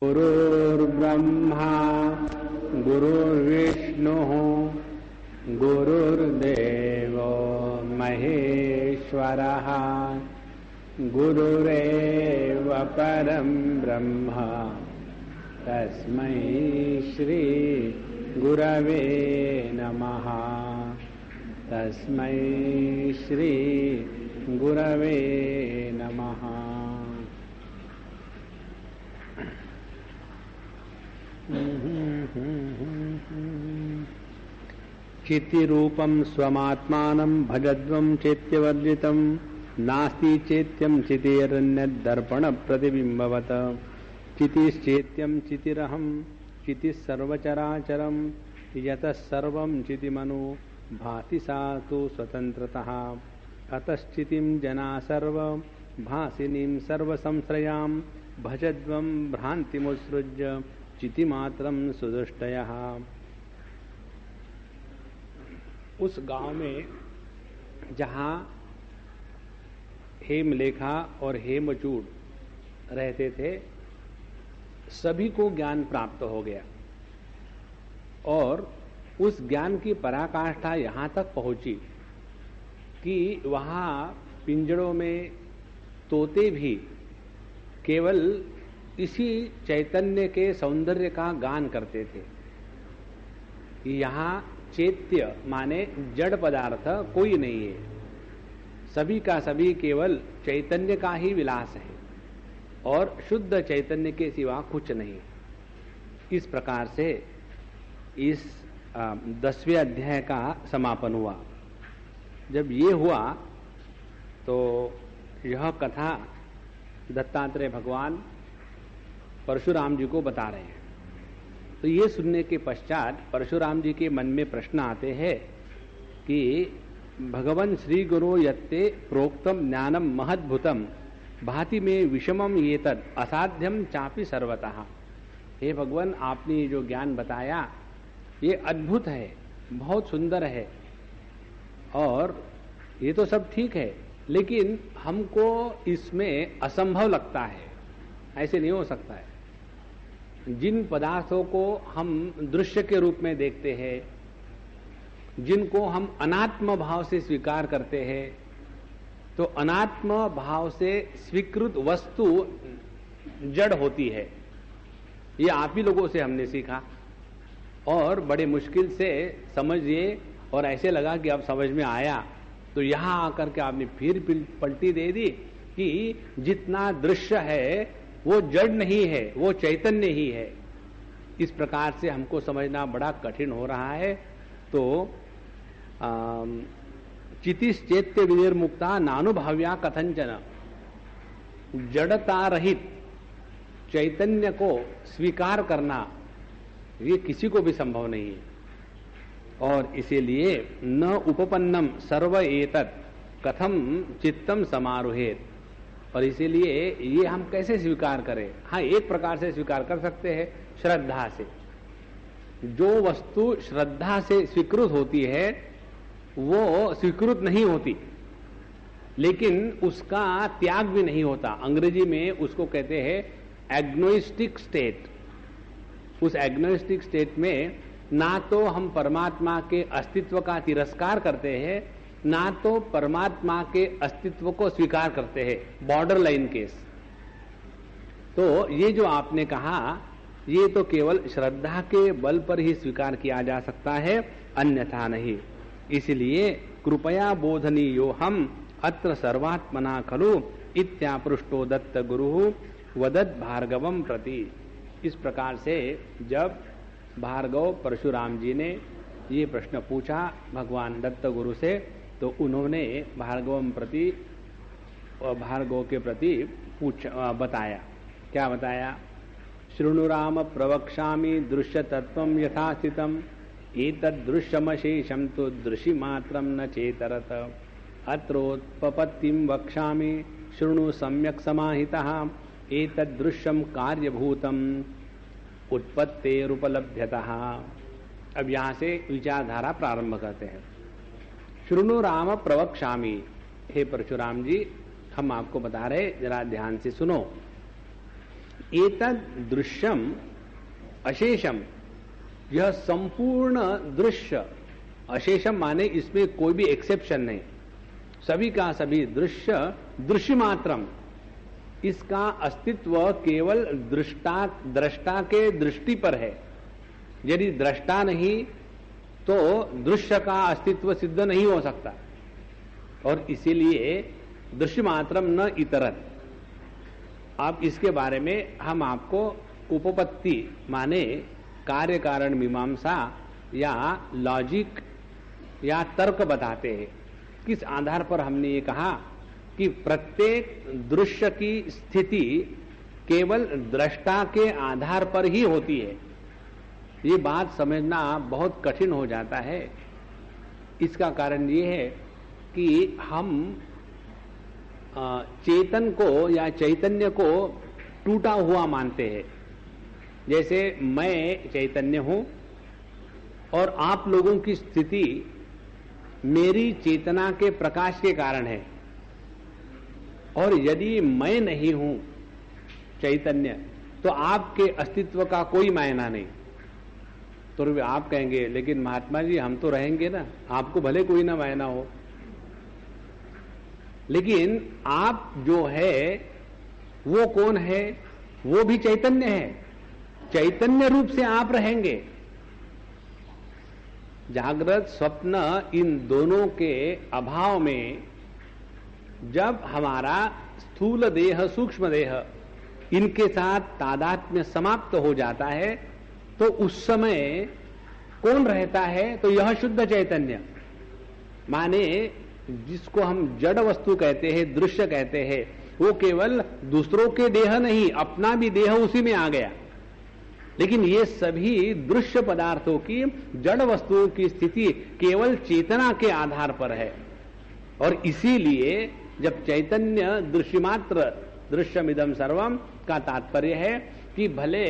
गुरुर्ब्रह्मा गुरुर्विष्णुः गुरुर्देवो महेश्वरः गुरुरेव परं ब्रह्म तस्मै श्री गुरवे नमः। तस्मै श्री गुरवे नमः। चित्तिरूपं स्वमात्मानं भजध्वं चेत्यवर्जितं नास्ति चेत्यं चितिरन्यद्दर्पण प्रतिबिंबवत्। चितिश्चेत्यं चितिरहं चितिः सर्वचराचरं यतः सर्वं चितिमनो भाति सा तु स्वतन्त्रतः। अतश्चितिं जना सर्व भासिनीं सर्वसंश्रयां भजध्वं भ्रान्तिमुत्सृज्य चितिमात्रं सुदुष्टयः। उस गांव में जहां हेमलेखा और हेमचूड़ रहते थे, सभी को ज्ञान प्राप्त हो गया और उस ज्ञान की पराकाष्ठा यहां तक पहुंची कि वहां पिंजड़ों में तोते भी केवल इसी चैतन्य के सौंदर्य का गान करते थे। यहां चैत्य माने जड़ पदार्थ कोई नहीं है, सभी का सभी केवल चैतन्य का ही विलास है और शुद्ध चैतन्य के सिवा कुछ नहीं। इस प्रकार से इस 10वें अध्याय का समापन हुआ। जब ये हुआ तो यह कथा दत्तात्रेय भगवान परशुराम जी को बता रहे हैं। तो ये सुनने के पश्चात परशुराम जी के मन में प्रश्न आते हैं कि भगवन् श्री गुरु यत्ते प्रोक्तम ज्ञानम महद्भुतम भाति में विषमम ये तद असाध्यम चापि सर्वतः। हे भगवान, आपने ये जो ज्ञान बताया ये अद्भुत है, बहुत सुंदर है और ये तो सब ठीक है, लेकिन हमको इसमें असंभव लगता है, ऐसे नहीं हो सकता है। जिन पदार्थों को हम दृश्य के रूप में देखते हैं, जिनको हम अनात्म भाव से स्वीकार करते हैं, तो अनात्म भाव से स्वीकृत वस्तु जड़ होती है। ये आप ही लोगों से हमने सीखा और बड़े मुश्किल से समझिए और ऐसे लगा कि अब समझ में आया, तो यहां आकर के आपने फिर पलटी दे दी कि जितना दृश्य है वो जड़ नहीं है, वो चैतन्य ही है। इस प्रकार से हमको समझना बड़ा कठिन हो रहा है। तो चितिश्चेत्य विनिर्मुक्ता नानुभाव्या कथंचन, जड़ता रहित चैतन्य को स्वीकार करना ये किसी को भी संभव नहीं है। और इसीलिए न उपपन्नम सर्व एतत् कथम चित्तम समारोहेत। और इसीलिए ये हम कैसे स्वीकार करें? हाँ, एक प्रकार से स्वीकार कर सकते हैं, श्रद्धा से। जो वस्तु श्रद्धा से स्वीकृत होती है वो स्वीकृत नहीं होती, लेकिन उसका त्याग भी नहीं होता। अंग्रेजी में उसको कहते हैं एग्नोस्टिक स्टेट। उस एग्नोस्टिक स्टेट में ना तो हम परमात्मा के अस्तित्व का तिरस्कार करते हैं, ना तो परमात्मा के अस्तित्व को स्वीकार करते हैं। Border line case. तो ये जो आपने कहा ये तो केवल श्रद्धा के बल पर ही स्वीकार किया जा सकता है, अन्यथा नहीं। इसलिए कृपया बोधनीयो हम अत्र सर्वात्मना खलु इत्यापृष्टो दत्त गुरु वदत् भार्गवम प्रति। इस प्रकार से जब भार्गव परशुराम जी ने ये प्रश्न पूछा भगवान दत्त गुरु से, तो उन्होंने भार्गव के प्रति बताया। क्या बताया? शृणु राम प्रवक्ष्यामि दृश्य तत्वं यथा स्थितम् एतद्दृश्यमशेषं तु दृशिमात्रं न चेतरत। अत्रोत्पत्तिं वक्ष्यामि शृणु सम्यक् समाहितः एतद्दृश्यं कार्यभूतम् उत्पत्तेरुपलभ्यतः। अब यहां से विचारधारा प्रारंभ करते हैं। शृणु राम प्रवक्ष्यामि, हे परशुराम जी हम आपको बता रहे, जरा ध्यान से सुनो। एतद दृश्यम अशेषम, यह संपूर्ण दृश्य, अशेषम माने इसमें कोई भी एक्सेप्शन नहीं, सभी का सभी दृश्य दृश्य मात्रम, इसका अस्तित्व केवल दृष्टा के दृष्टि पर है। यदि दृष्टा नहीं तो दृश्य का अस्तित्व सिद्ध नहीं हो सकता, और इसीलिए दृश्य मात्रम न इतरत। अब इसके बारे में हम आपको उपपत्ति माने कार्य कारण मीमांसा या लॉजिक या तर्क बताते हैं। किस आधार पर हमने ये कहा कि प्रत्येक दृश्य की स्थिति केवल दृष्टा के आधार पर ही होती है। ये बात समझना बहुत कठिन हो जाता है। इसका कारण ये है कि हम चेतन को या चैतन्य को टूटा हुआ मानते हैं। जैसे मैं चैतन्य हूं और आप लोगों की स्थिति मेरी चेतना के प्रकाश के कारण है, और यदि मैं नहीं हूं चैतन्य तो आपके अस्तित्व का कोई मायना नहीं। तो आप कहेंगे लेकिन महात्मा जी हम तो रहेंगे ना, आपको भले कोई ना मायना हो, लेकिन आप जो है वो कौन है? वो भी चैतन्य है, चैतन्य रूप से आप रहेंगे। जागृत स्वप्न इन दोनों के अभाव में जब हमारा स्थूल देह सूक्ष्म देह इनके साथ तादात्म्य समाप्त हो जाता है तो उस समय कौन रहता है? तो यह शुद्ध चैतन्य, माने जिसको हम जड़ वस्तु कहते हैं, दृश्य कहते हैं, वो केवल दूसरों के देह नहीं, अपना भी देह उसी में आ गया। लेकिन ये सभी दृश्य पदार्थों की, जड़ वस्तुओं की स्थिति केवल चेतना के आधार पर है। और इसीलिए जब चैतन्य दृश्यमात्र दृश्यमिदं सर्वम का तात्पर्य है कि भले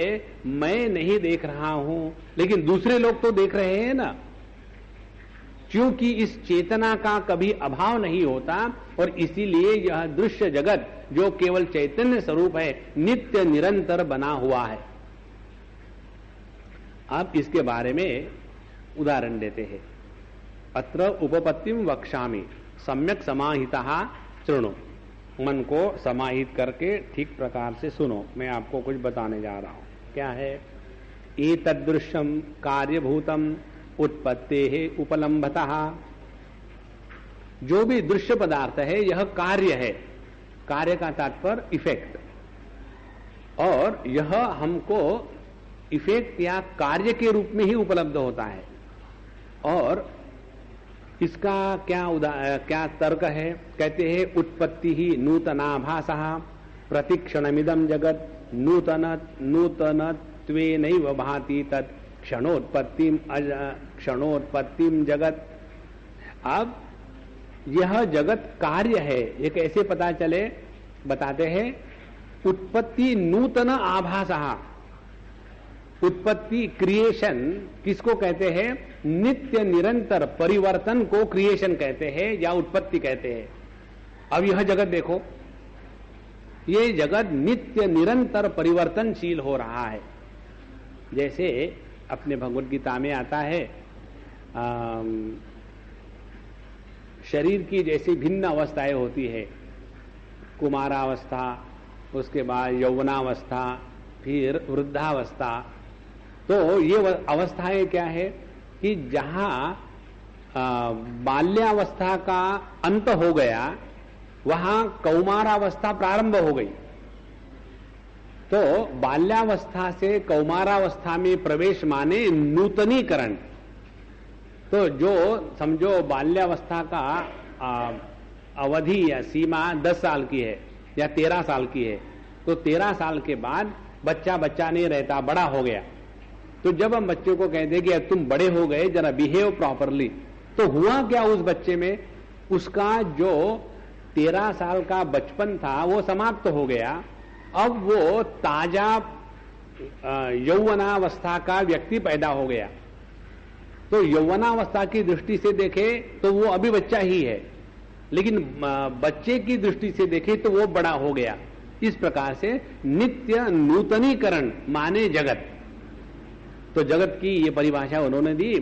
मैं नहीं देख रहा हूं लेकिन दूसरे लोग तो देख रहे हैं ना, क्योंकि इस चेतना का कभी अभाव नहीं होता। और इसीलिए यह दृश्य जगत जो केवल चैतन्य स्वरूप है, नित्य निरंतर बना हुआ है। अब इसके बारे में उदाहरण देते हैं। अत्र उपपत्तिम वक्ष्यामि सम्यक समाहितः शृणु। मन को समाहित करके ठीक प्रकार से सुनो, मैं आपको कुछ बताने जा रहा हूं। क्या है? एतदृश्यम कार्यभूतम उत्पत्तेः उपलम्भतः। जो भी दृश्य पदार्थ है यह कार्य है, कार्य का तात्पर्य इफेक्ट, और यह हमको इफेक्ट या कार्य के रूप में ही उपलब्ध होता है। और इसका क्या तर्क है? कहते हैं उत्पत्ति ही नूतनाभासः प्रतिक्षणमिदं जगत नूतनत्वेनैव भाति तत् क्षणोत्पत्तिम जगत। अब यह जगत कार्य है, ये कैसे पता चले? बताते हैं उत्पत्ति नूतन आभासः। उत्पत्ति क्रिएशन किसको कहते हैं? नित्य निरंतर परिवर्तन को क्रिएशन कहते हैं या उत्पत्ति कहते हैं। अब यह जगत देखो, ये जगत नित्य निरंतर परिवर्तनशील हो रहा है। जैसे अपने भगवद गीता में आता है शरीर की जैसी भिन्न अवस्थाएं होती है, कुमारावस्था, उसके बाद यौवनावस्था, फिर वृद्धावस्था। तो ये अवस्थाएं क्या है कि जहां बाल्यावस्था का अंत हो गया वहां कौमारावस्था प्रारंभ हो गई। तो बाल्यावस्था से कौमारावस्था में प्रवेश माने नूतनीकरण। तो जो समझो बाल्यावस्था का अवधि या सीमा 10 साल की है या 13 साल की है, तो 13 साल के बाद बच्चा नहीं रहता, बड़ा हो गया। तो जब हम बच्चों को कहते कि अब तुम बड़े हो गए, जरा बिहेव प्रॉपरली, तो हुआ क्या उस बच्चे में? उसका जो 13 साल का बचपन था वो समाप्त हो गया। अब वो ताजा यौवनावस्था का व्यक्ति पैदा हो गया। तो यौवनावस्था की दृष्टि से देखे तो वो अभी बच्चा ही है, लेकिन बच्चे की दृष्टि से देखे तो वो बड़ा हो गया। इस प्रकार से नित्य नूतनीकरण माने जगत। तो जगत की ये परिभाषा उन्होंने दी,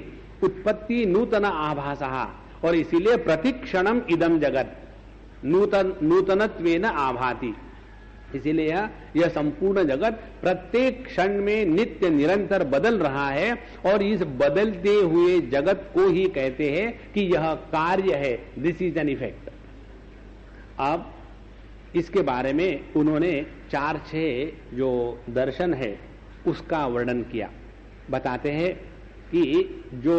उत्पत्ति नूतन आभासः, और इसीलिए प्रतिक्षणम इदम जगत नूतनत्वेन आभाति। इसीलिए यह संपूर्ण जगत प्रत्येक क्षण में नित्य निरंतर बदल रहा है, और इस बदलते हुए जगत को ही कहते हैं कि यह कार्य है, दिस इज एन इफेक्ट। अब इसके बारे में उन्होंने 4-6 जो दर्शन है उसका वर्णन किया। बताते हैं कि जो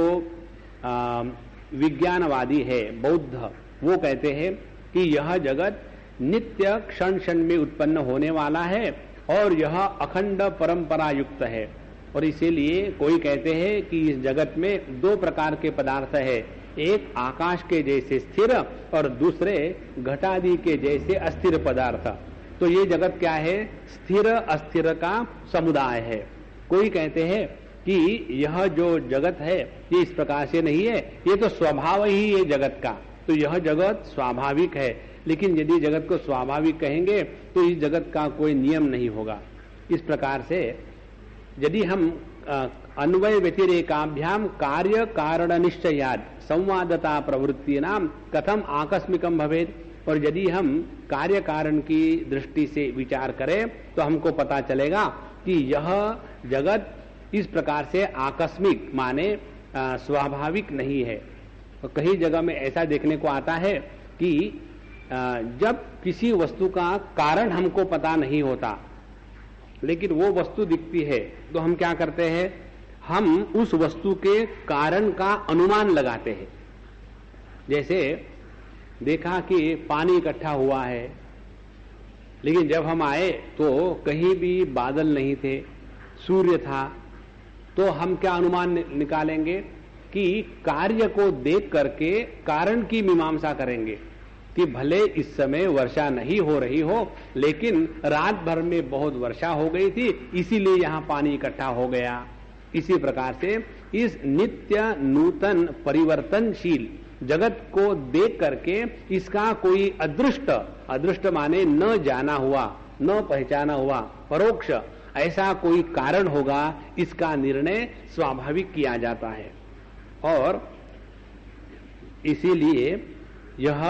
विज्ञानवादी है बौद्ध, वो कहते हैं कि यह जगत नित्य क्षण क्षण में उत्पन्न होने वाला है और यह अखंड परंपरा युक्त है। और इसीलिए कोई कहते हैं कि इस जगत में 2 प्रकार के पदार्थ है, एक आकाश के जैसे स्थिर और दूसरे घटादि के जैसे अस्थिर पदार्थ। तो ये जगत क्या है? स्थिर अस्थिर का समुदाय है। कोई कहते हैं कि यह जो जगत है ये इस प्रकार से नहीं है, ये तो स्वभाव ही है जगत का, तो यह जगत स्वाभाविक है। लेकिन यदि जगत को स्वाभाविक कहेंगे तो इस जगत का कोई नियम नहीं होगा। इस प्रकार से यदि हम अन्वय व्यतिरेकाभ्याम कार्य कारण निश्चयाद संवादता प्रवृत्ति नाम कथम आकस्मिकम भवेद, और यदि हम कार्य कारण की दृष्टि से विचार करें तो हमको पता चलेगा कि यह जगत इस प्रकार से आकस्मिक माने स्वाभाविक नहीं है। तो कई जगह में ऐसा देखने को आता है कि जब किसी वस्तु का कारण हमको पता नहीं होता लेकिन वो वस्तु दिखती है तो हम क्या करते हैं? हम उस वस्तु के कारण का अनुमान लगाते हैं। जैसे देखा कि पानी इकट्ठा हुआ है, लेकिन जब हम आए तो कहीं भी बादल नहीं थे, सूर्य था, तो हम क्या अनुमान निकालेंगे कि कार्य को देख करके कारण की मीमांसा करेंगे कि भले इस समय वर्षा नहीं हो रही हो लेकिन रात भर में बहुत वर्षा हो गई थी, इसीलिए यहां पानी इकट्ठा हो गया। इसी प्रकार से इस नित्य नूतन परिवर्तनशील जगत को देख करके इसका कोई अदृष्ट माने न जाना हुआ, न पहचाना हुआ, परोक्ष ऐसा कोई कारण होगा, इसका निर्णय स्वाभाविक किया जाता है। और इसीलिए यह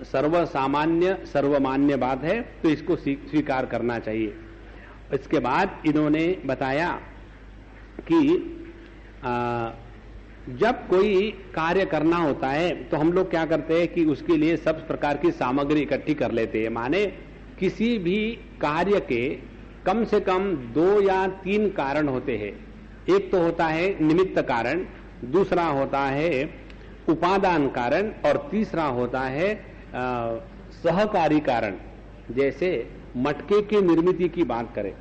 सर्वसामान्य सर्वमान्य बात है, तो इसको स्वीकार करना चाहिए। इसके बाद इन्होंने बताया कि जब कोई कार्य करना होता है तो हम लोग क्या करते हैं कि उसके लिए सब प्रकार की सामग्री इकट्ठी कर लेते हैं। माने किसी भी कार्य के कम से कम 2 या 3 कारण होते हैं। एक तो होता है निमित्त कारण, दूसरा होता है उपादान कारण, और तीसरा होता है सहकारी कारण। जैसे मटके की निर्मिति की बात करें,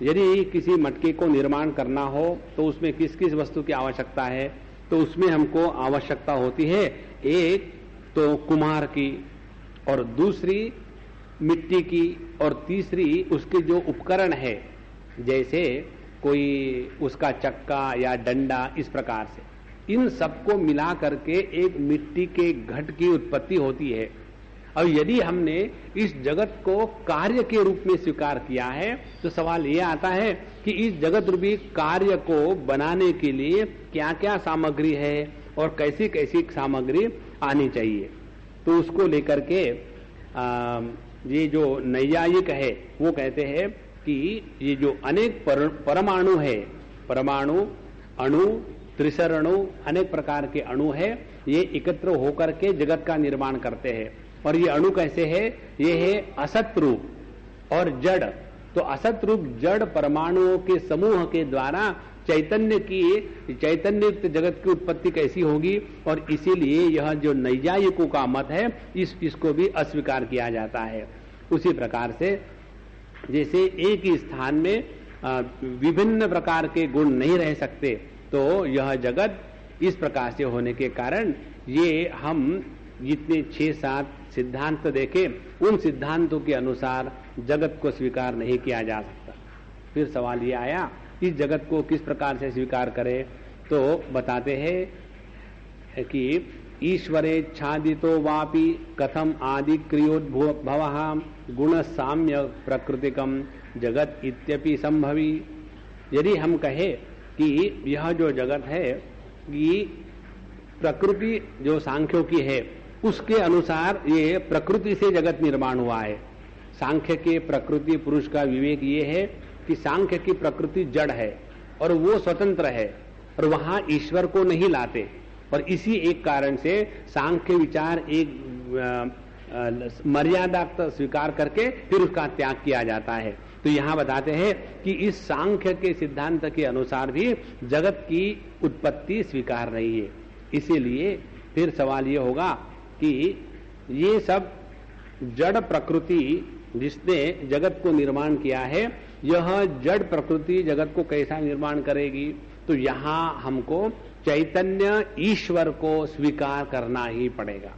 यदि किसी मटके को निर्माण करना हो तो उसमें किस किस वस्तु की आवश्यकता है? तो उसमें हमको आवश्यकता होती है एक तो कुम्हार की, और दूसरी मिट्टी की, और तीसरी उसके जो उपकरण है जैसे कोई उसका चक्का या डंडा, इस प्रकार से इन सबको मिला करके एक मिट्टी के घट की उत्पत्ति होती है। और यदि हमने इस जगत को कार्य के रूप में स्वीकार किया है तो सवाल यह आता है कि इस जगत रूपी कार्य को बनाने के लिए क्या क्या सामग्री है और कैसी कैसी सामग्री आनी चाहिए। तो उसको लेकर के ये जो नैयायिक है वो कहते हैं कि ये जो अनेक परमाणु है, परमाणु, अणु, त्रिसर अणु, अनेक प्रकार के अणु है, ये एकत्र होकर के जगत का निर्माण करते हैं। और ये अणु कैसे है? ये है असत रूप और जड़। तो असत रूप जड़ परमाणुओं के समूह के द्वारा चैतन्य युक्त जगत की उत्पत्ति कैसी होगी? और इसीलिए यह जो नैयायिकों का मत है इसको भी अस्वीकार किया जाता है। उसी प्रकार से जैसे एक ही स्थान में विभिन्न प्रकार के गुण नहीं रह सकते, तो यह जगत इस प्रकार से होने के कारण ये हम जितने 6-7 सिद्धांत देखे उन सिद्धांतों के अनुसार जगत को स्वीकार नहीं किया जा सकता। फिर सवाल ये आया इस जगत को किस प्रकार से स्वीकार करें? तो बताते हैं कि ईश्वरेच्छादितो वापि कथम आदि क्रियोद्भवः गुण साम्य प्रकृतिकम जगत इत्यपि संभवी। यदि हम कहे कि यह जो जगत है ये प्रकृति जो सांख्यों की है उसके अनुसार ये प्रकृति से जगत निर्माण हुआ है। सांख्य के प्रकृति पुरुष का विवेक ये है कि सांख्य की प्रकृति जड़ है और वो स्वतंत्र है और वहां ईश्वर को नहीं लाते, और इसी एक कारण से सांख्य विचार एक मर्यादा तक स्वीकार करके फिर उसका त्याग किया जाता है। तो यहां बताते हैं कि इस सांख्य के सिद्धांत के अनुसार भी जगत की उत्पत्ति स्वीकार नहीं है। इसीलिए फिर सवाल ये होगा कि ये सब जड़ प्रकृति जिसने जगत को निर्माण किया है, यह जड़ प्रकृति जगत को कैसा निर्माण करेगी? तो यहां हमको चैतन्य ईश्वर को स्वीकार करना ही पड़ेगा,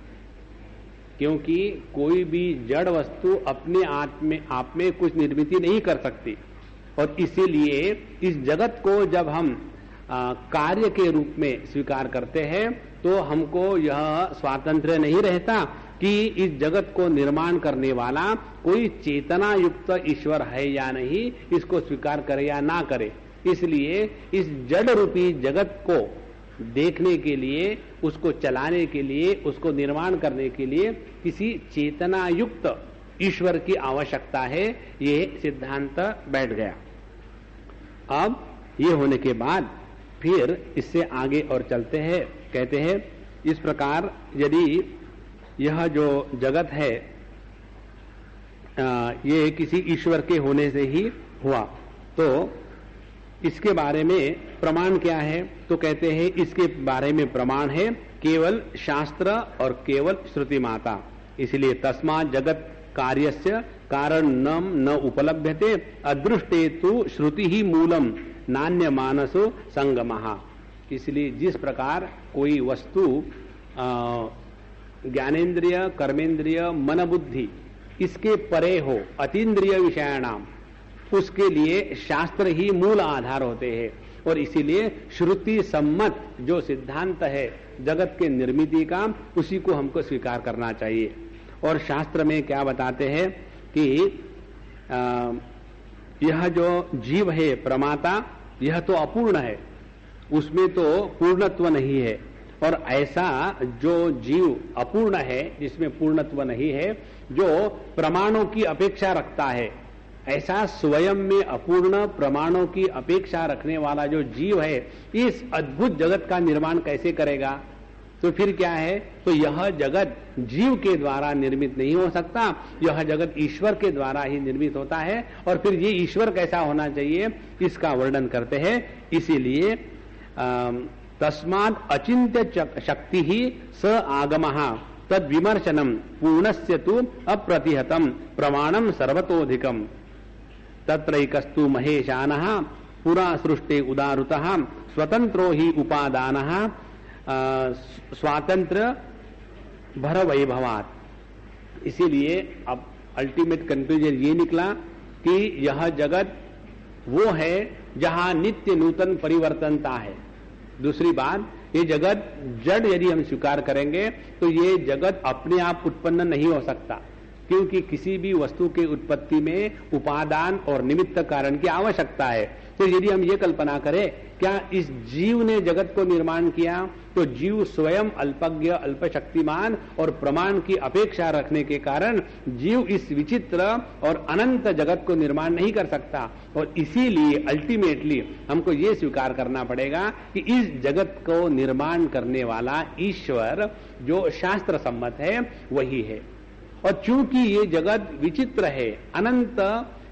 क्योंकि कोई भी जड़ वस्तु अपने आप में कुछ निर्मित नहीं कर सकती। और इसीलिए इस जगत को जब हम कार्य के रूप में स्वीकार करते हैं तो हमको यह स्वातंत्र्य नहीं रहता कि इस जगत को निर्माण करने वाला कोई चेतना युक्त ईश्वर है या नहीं, इसको स्वीकार करे या ना करे। इसलिए इस जड़ रूपी जगत को देखने के लिए, उसको चलाने के लिए, उसको निर्माण करने के लिए किसी चेतना युक्त ईश्वर की आवश्यकता है, ये सिद्धांत बैठ गया। अब ये होने के बाद फिर इससे आगे और चलते हैं। कहते हैं इस प्रकार यदि यह जो जगत है ये किसी ईश्वर के होने से ही हुआ, तो इसके बारे में प्रमाण क्या है? तो कहते हैं इसके बारे में प्रमाण है केवल शास्त्र और केवल श्रुति माता। इसलिए तस्मात् जगत कार्यस्य कारणम न उपलभ्यते अदृष्टे तु श्रुति ही मूलम नान्य मानसो संगमः। इसलिए जिस प्रकार कोई वस्तु ज्ञानेन्द्रिय, कर्मेंद्रिय, मन बुद्धि इसके परे हो, अतीन्द्रिय विषयाणाम, उसके लिए शास्त्र ही मूल आधार होते हैं। और इसीलिए श्रुति सम्मत जो सिद्धांत है जगत के निर्मिति का, उसी को हमको स्वीकार करना चाहिए। और शास्त्र में क्या बताते हैं कि यह जो जीव है प्रमाता, यह तो अपूर्ण है, उसमें तो पूर्णत्व नहीं है। और ऐसा जो जीव अपूर्ण है, जिसमें पूर्णत्व नहीं है, जो प्रमाणों की अपेक्षा रखता है, ऐसा स्वयं में अपूर्ण प्रमाणों की अपेक्षा रखने वाला जो जीव है, इस अद्भुत जगत का निर्माण कैसे करेगा? तो फिर क्या है? तो यह जगत जीव के द्वारा निर्मित नहीं हो सकता, यह जगत ईश्वर के द्वारा ही निर्मित होता है। और फिर ये ईश्वर कैसा होना चाहिए, इसका वर्णन करते हैं। इसीलिए तस्मात् अचिंत्य शक्ति ही स आगमः तद विमर्शनम पूर्णस्य तु अप्रतिहतम प्रमाणम सर्वतोधिकम तत्रैकस्तु महेशानः पुरा सृष्टे उदारुतः स्वतंत्रो ही उपादानः स्वातंत्र भर वैभवात। इसीलिए अब अल्टीमेट कंक्लूजन ये निकला कि यह जगत वो है जहां नित्य नूतन परिवर्तनता है। दूसरी बात, ये जगत जड़ यदि हम स्वीकार करेंगे तो ये जगत अपने आप उत्पन्न नहीं हो सकता, क्योंकि किसी भी वस्तु के उत्पत्ति में उपादान और निमित्त कारण की आवश्यकता है। तो यदि हम ये कल्पना करें क्या इस जीव ने जगत को निर्माण किया, तो जीव स्वयं अल्पज्ञ, अल्पशक्तिमान और प्रमाण की अपेक्षा रखने के कारण जीव इस विचित्र और अनंत जगत को निर्माण नहीं कर सकता। और इसीलिए अल्टीमेटली हमको ये स्वीकार करना पड़ेगा कि इस जगत को निर्माण करने वाला ईश्वर जो शास्त्र सम्मत है वही है। और चूंकि ये जगत विचित्र है, अनंत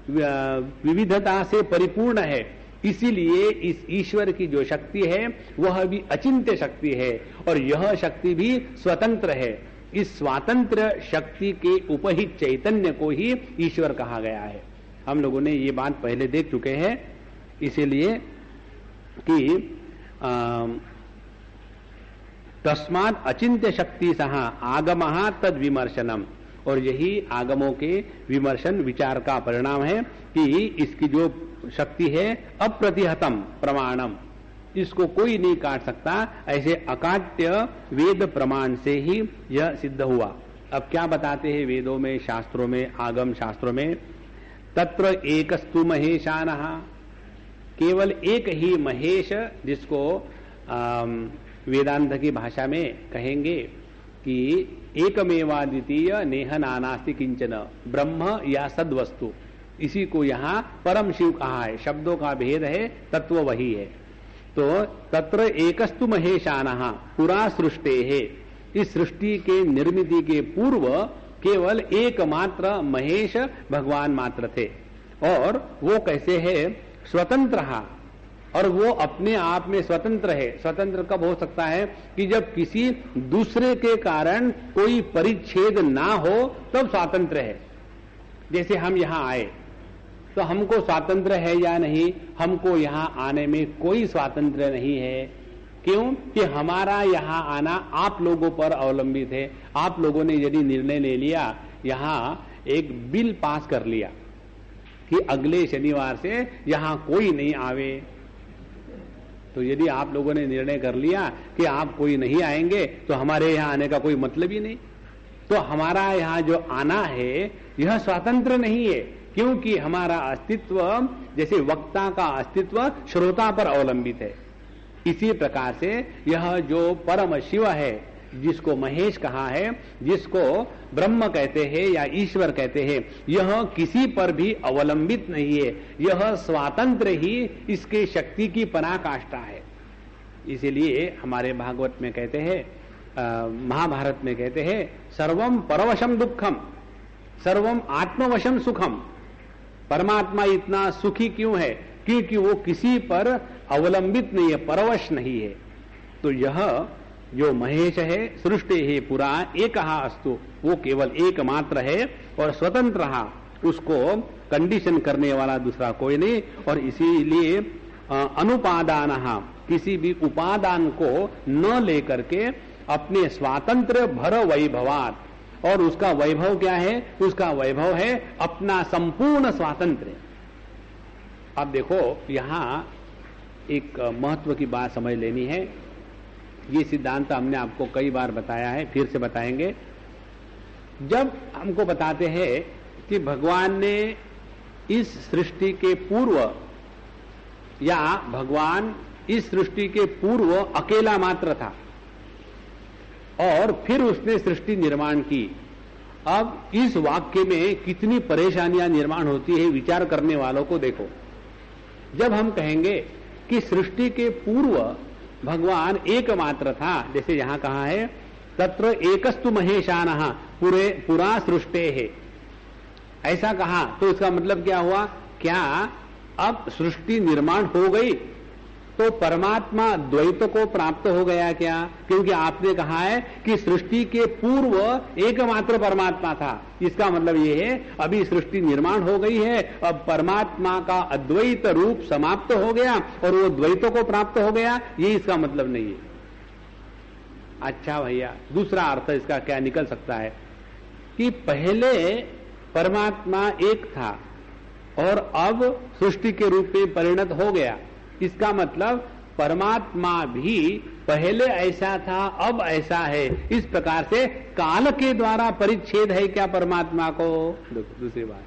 विविधता से परिपूर्ण है, इसीलिए इस ईश्वर की जो शक्ति है वह भी अचिंत्य शक्ति है और यह शक्ति भी स्वतंत्र है। इस स्वातंत्र शक्ति के उपहित चैतन्य को ही ईश्वर कहा गया है। हम लोगों ने ये बात पहले देख चुके हैं। इसीलिए कि तस्मात् अचिंत्य शक्ति सह आगमः तद विमर्शनम, और यही आगमों के विमर्शन विचार का परिणाम है कि इसकी जो शक्ति है अप्रतिहतम प्रमाणम, इसको कोई नहीं काट सकता, ऐसे अकाट्य वेद प्रमाण से ही यह सिद्ध हुआ। अब क्या बताते हैं वेदों में, शास्त्रों में, आगम शास्त्रों में, तत्र एकस्तु महेशानः, केवल एक ही महेश, जिसको वेदांत की भाषा में कहेंगे कि एकमेवाद्वितीय नेह नानास्ति किंचन, ब्रह्म या सद्वस्तु, इसी को यहां परम शिव कहा है। शब्दों का भेद है, तत्व वही है। तो तत्र एकस्तु महेशानः पुरा सृष्टे है, इस सृष्टि के निर्मिति के पूर्व केवल एकमात्र महेश भगवान मात्र थे। और वो कैसे है? स्वतंत्र, और वो अपने आप में स्वतंत्र है। स्वतंत्र कब हो सकता है? कि जब किसी दूसरे के कारण कोई परिच्छेद ना हो तब स्वतंत्र है। जैसे हम यहां आए तो हमको स्वातंत्र है या नहीं? हमको यहां आने में कोई स्वातंत्र नहीं है। क्यों? कि हमारा यहां आना आप लोगों पर अवलंबित है। आप लोगों ने यदि निर्णय ले लिया, यहां एक बिल पास कर लिया कि अगले शनिवार से यहां कोई नहीं आवे, तो यदि आप लोगों ने निर्णय कर लिया कि आप कोई नहीं आएंगे तो हमारे यहां आने का कोई मतलब ही नहीं। तो हमारा यहां जो आना है यह स्वतंत्र नहीं है, क्योंकि हमारा अस्तित्व, जैसे वक्ता का अस्तित्व श्रोता पर अवलंबित है, इसी प्रकार से यह जो परम शिव है, जिसको महेश कहा है, जिसको ब्रह्म कहते हैं या ईश्वर कहते हैं, यह किसी पर भी अवलंबित नहीं है। यह स्वातंत्र ही इसके शक्ति की पराकाष्ठा है। इसीलिए हमारे भागवत में कहते हैं, महाभारत में कहते हैं, सर्वम परवशम दुखम सर्वम आत्मवशम सुखम। परमात्मा इतना सुखी क्यों है? क्योंकि वो किसी पर अवलंबित नहीं है, परवश नहीं है। तो यह जो महेश है, सृष्टि है पुरा एकहा अस्तु, वो केवल एकमात्र है और स्वतंत्र रहा, उसको कंडीशन करने वाला दूसरा कोई नहीं। और इसीलिए अनुपादान, किसी भी उपादान को न लेकर के अपने स्वातंत्र भर वैभवात, और उसका वैभव क्या है? उसका वैभव है अपना संपूर्ण स्वातंत्र। अब देखो, यहां एक महत्व की बात समझ लेनी है। ये सिद्धांत हमने आपको कई बार बताया है, फिर से बताएंगे। जब हमको बताते हैं कि भगवान ने इस सृष्टि के पूर्व, या भगवान इस सृष्टि के पूर्व अकेला मात्र था और फिर उसने सृष्टि निर्माण की। अब इस वाक्य में कितनी परेशानियां निर्माण होती है, विचार करने वालों को देखो। जब हम कहेंगे कि सृष्टि के पूर्व भगवान एकमात्र था, जैसे यहां कहा है तत्र एकस्तु महेशानः पुरा सृष्टे है, ऐसा कहा, तो इसका मतलब क्या हुआ? क्या अब सृष्टि निर्माण हो गई तो परमात्मा द्वैत को प्राप्त हो गया क्या? क्योंकि आपने कहा है कि सृष्टि के पूर्व एकमात्र परमात्मा था। इसका मतलब यह है अभी सृष्टि निर्माण हो गई है, अब परमात्मा का अद्वैत रूप समाप्त हो गया और वो द्वैतों को प्राप्त हो गया, ये इसका मतलब नहीं है। अच्छा भैया, दूसरा अर्थ इसका क्या निकल सकता है कि पहले परमात्मा एक था और अब सृष्टि के रूप में परिणत हो गया। इसका मतलब परमात्मा भी पहले ऐसा था, अब ऐसा है। इस प्रकार से काल के द्वारा परिच्छेद है क्या परमात्मा को? देखो दूसरी बात,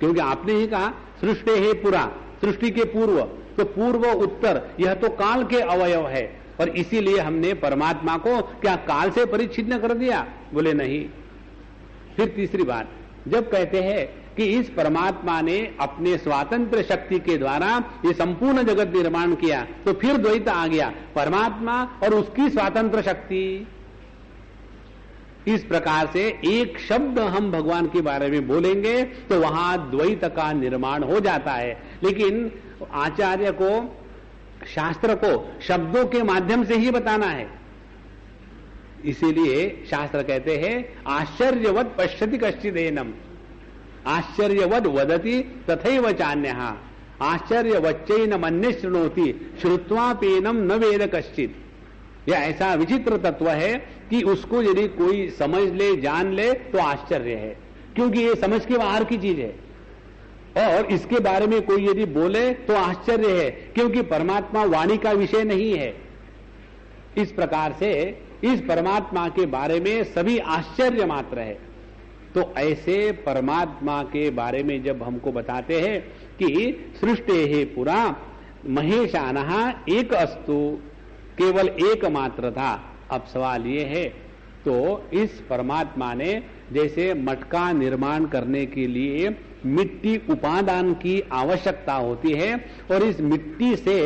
क्योंकि आपने ही कहा सृष्टि है पुरा, सृष्टि के पूर्व, तो पूर्व उत्तर यह तो काल के अवयव है, और इसीलिए हमने परमात्मा को क्या काल से परिच्छिन्न कर दिया? बोले नहीं। फिर तीसरी बात, जब कहते हैं कि इस परमात्मा ने अपने स्वातंत्र शक्ति के द्वारा ये संपूर्ण जगत निर्माण किया, तो फिर द्वैत आ गया, परमात्मा और उसकी स्वातंत्र शक्ति। इस प्रकार से एक शब्द हम भगवान के बारे में बोलेंगे तो वहां द्वैत का निर्माण हो जाता है। लेकिन आचार्य को, शास्त्र को शब्दों के माध्यम से ही बताना है। इसीलिए शास्त्र कहते हैं आश्चर्यवत् पश्यति कश्चिदेनम, आश्चर्यवद वदति तथैव चान्यः, आश्चर्यवच्चैनम अन्य शृणोति श्रुत्वापेनम न वेद कश्चित। यह ऐसा विचित्र तत्व है कि उसको यदि कोई समझ ले, जान ले तो आश्चर्य है, क्योंकि ये समझ के बाहर की चीज है। और इसके बारे में कोई यदि बोले तो आश्चर्य है, क्योंकि परमात्मा वाणी का विषय नहीं है। इस प्रकार से इस परमात्मा के बारे में सभी आश्चर्य मात्र है। तो ऐसे परमात्मा के बारे में जब हमको बताते हैं कि सृष्टे है पुरा महेशानः एक अस्तु, केवल एक मात्र था। अब सवाल ये है, तो इस परमात्मा ने जैसे मटका निर्माण करने के लिए मिट्टी उपादान की आवश्यकता होती है, और इस मिट्टी से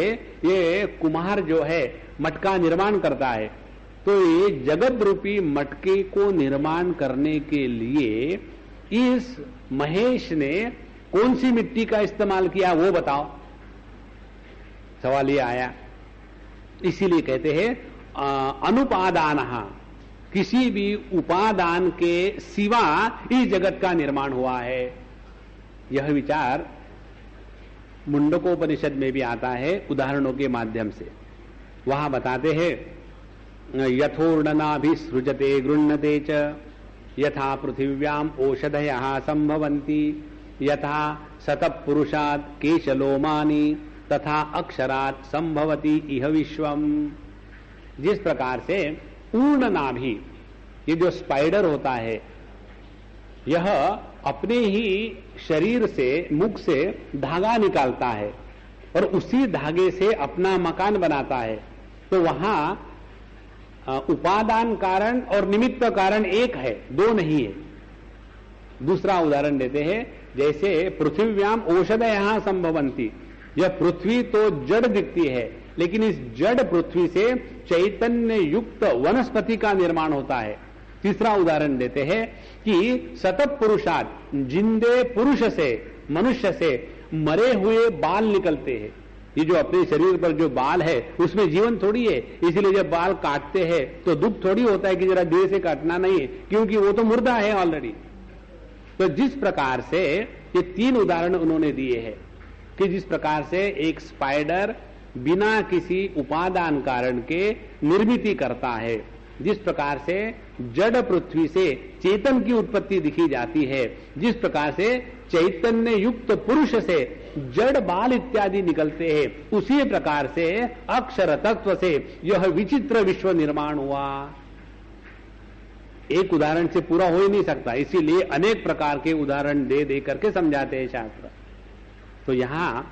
ये कुम्हार जो है मटका निर्माण करता है, तो ये जगत रूपी मटके को निर्माण करने के लिए इस महेश ने कौन सी मिट्टी का इस्तेमाल किया, वो बताओ। सवाल ये आया। इसीलिए कहते हैं अनुपादान, किसी भी उपादान के सिवा इस जगत का निर्माण हुआ है। यह विचार मुंडकोपनिषद में भी आता है उदाहरणों के माध्यम से। वहां बताते हैं यथोर्णनाभिसृजते गृह्णते च यथा पृथिव्याम ओषधयः संभवन्ति यथा सतपुरुषात् केशलोमानि तथा अक्षरात् संभवति इह विश्वम। जिस प्रकार से ऊर्णनाभि, ये जो स्पाइडर होता है, यह अपने ही शरीर से, मुख से धागा निकालता है और उसी धागे से अपना मकान बनाता है। तो वहां उपादान कारण और निमित्त कारण एक है, दो नहीं है। दूसरा उदाहरण देते हैं, जैसे पृथ्व्याम औषधयः संभवन्ति, यह पृथ्वी तो जड़ दिखती है, लेकिन इस जड़ पृथ्वी से चैतन्य युक्त वनस्पति का निर्माण होता है। तीसरा उदाहरण देते हैं कि सतत पुरुषात, जिंदे पुरुष से, मनुष्य से मरे हुए बाल निकलते हैं। ये जो अपने शरीर पर जो बाल है उसमें जीवन थोड़ी है, इसलिए जब बाल काटते हैं तो दुख थोड़ी होता है कि जरा देर से काटना नहीं है, क्योंकि वो तो मुर्दा है ऑलरेडी। तो जिस प्रकार से ये तीन उदाहरण उन्होंने दिए हैं कि जिस प्रकार से एक स्पाइडर बिना किसी उपादान कारण के निर्मिति करता है, जिस प्रकार से जड़ पृथ्वी से चेतन की उत्पत्ति दिखी जाती है, जिस प्रकार से चैतन्य युक्त पुरुष से जड़ बाल इत्यादि निकलते हैं, उसी प्रकार से अक्षर तत्व से यह विचित्र विश्व निर्माण हुआ। एक उदाहरण से पूरा हो ही नहीं सकता, इसीलिए अनेक प्रकार के उदाहरण दे दे करके समझाते हैं शास्त्र। तो यहां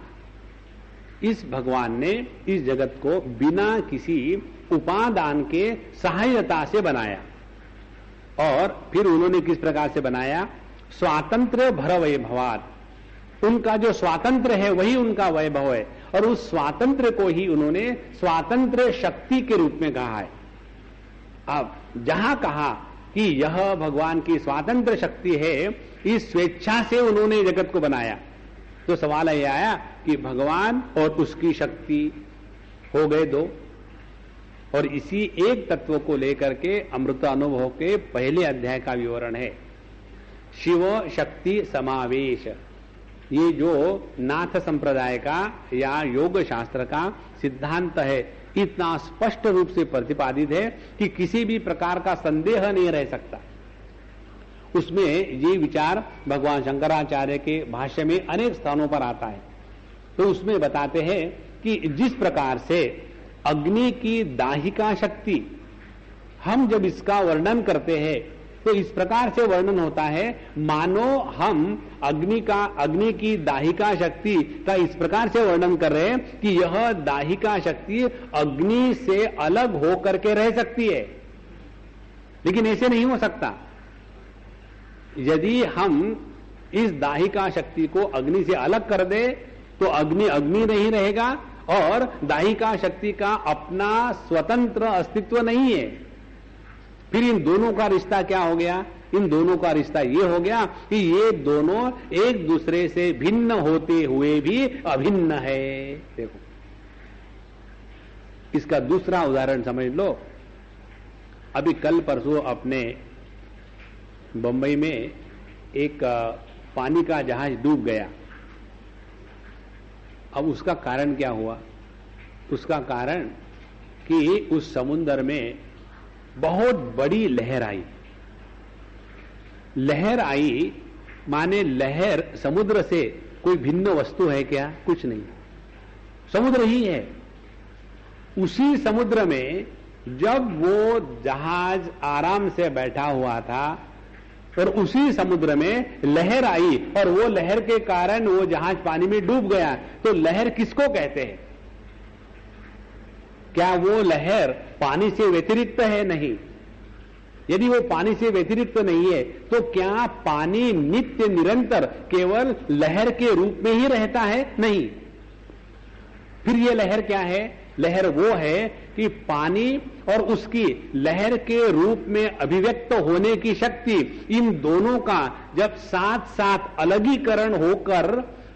इस भगवान ने इस जगत को बिना किसी उपादान के सहायता से बनाया, और फिर उन्होंने किस प्रकार से बनाया, स्वातंत्र भर वैभवात, उनका जो स्वातंत्र है वही उनका वैभव है, और उस स्वातंत्र को ही उन्होंने स्वातंत्र शक्ति के रूप में कहा है। अब जहां कहा कि यह भगवान की स्वातंत्र शक्ति है, इस स्वेच्छा से उन्होंने जगत को बनाया, तो सवाल यह आया कि भगवान और उसकी शक्ति हो गए दो, और इसी एक तत्व को लेकर के अमृत अनुभव के पहले अध्याय का विवरण है, शिव शक्ति समावेश। ये जो नाथ संप्रदाय का या योग शास्त्र का सिद्धांत है, इतना स्पष्ट रूप से प्रतिपादित है कि किसी भी प्रकार का संदेह नहीं रह सकता। उसमें ये विचार भगवान शंकराचार्य के भाष्य में अनेक स्थानों पर आता है। तो उसमें बताते हैं कि जिस प्रकार से अग्नि की दाहिका शक्ति, हम जब इसका वर्णन करते हैं तो इस प्रकार से वर्णन होता है मानो हम अग्नि की दाहिका शक्ति का इस प्रकार से वर्णन कर रहे हैं कि यह दाहिका शक्ति अग्नि से अलग होकर के रह सकती है, लेकिन ऐसे नहीं हो सकता। यदि हम इस दाहिका शक्ति को अग्नि से अलग कर दे तो अग्नि अग्नि नहीं रहेगा, और दाहिका शक्ति का अपना स्वतंत्र अस्तित्व नहीं है। फिर इन दोनों का रिश्ता क्या हो गया, इन दोनों का रिश्ता ये हो गया कि ये दोनों एक दूसरे से भिन्न होते हुए भी अभिन्न है। देखो, इसका दूसरा उदाहरण समझ लो। अभी कल परसों अपने बंबई में एक पानी का जहाज डूब गया। अब उसका कारण क्या हुआ, उसका कारण कि उस समुद्र में बहुत बड़ी लहर आई। लहर आई माने लहर समुद्र से कोई भिन्न वस्तु है क्या? कुछ नहीं, समुद्र ही है। उसी समुद्र में जब वो जहाज आराम से बैठा हुआ था और उसी समुद्र में लहर आई और वो लहर के कारण वो जहाज पानी में डूब गया, तो लहर किसको कहते हैं? क्या वो लहर पानी से व्यतिरिक्त है? नहीं। यदि वो पानी से व्यतिरिक्त नहीं है तो क्या पानी नित्य निरंतर केवल लहर के रूप में ही रहता है? नहीं। फिर ये लहर क्या है? लहर वो है कि पानी और उसकी लहर के रूप में अभिव्यक्त होने की शक्ति, इन दोनों का जब साथ साथ अलगीकरण होकर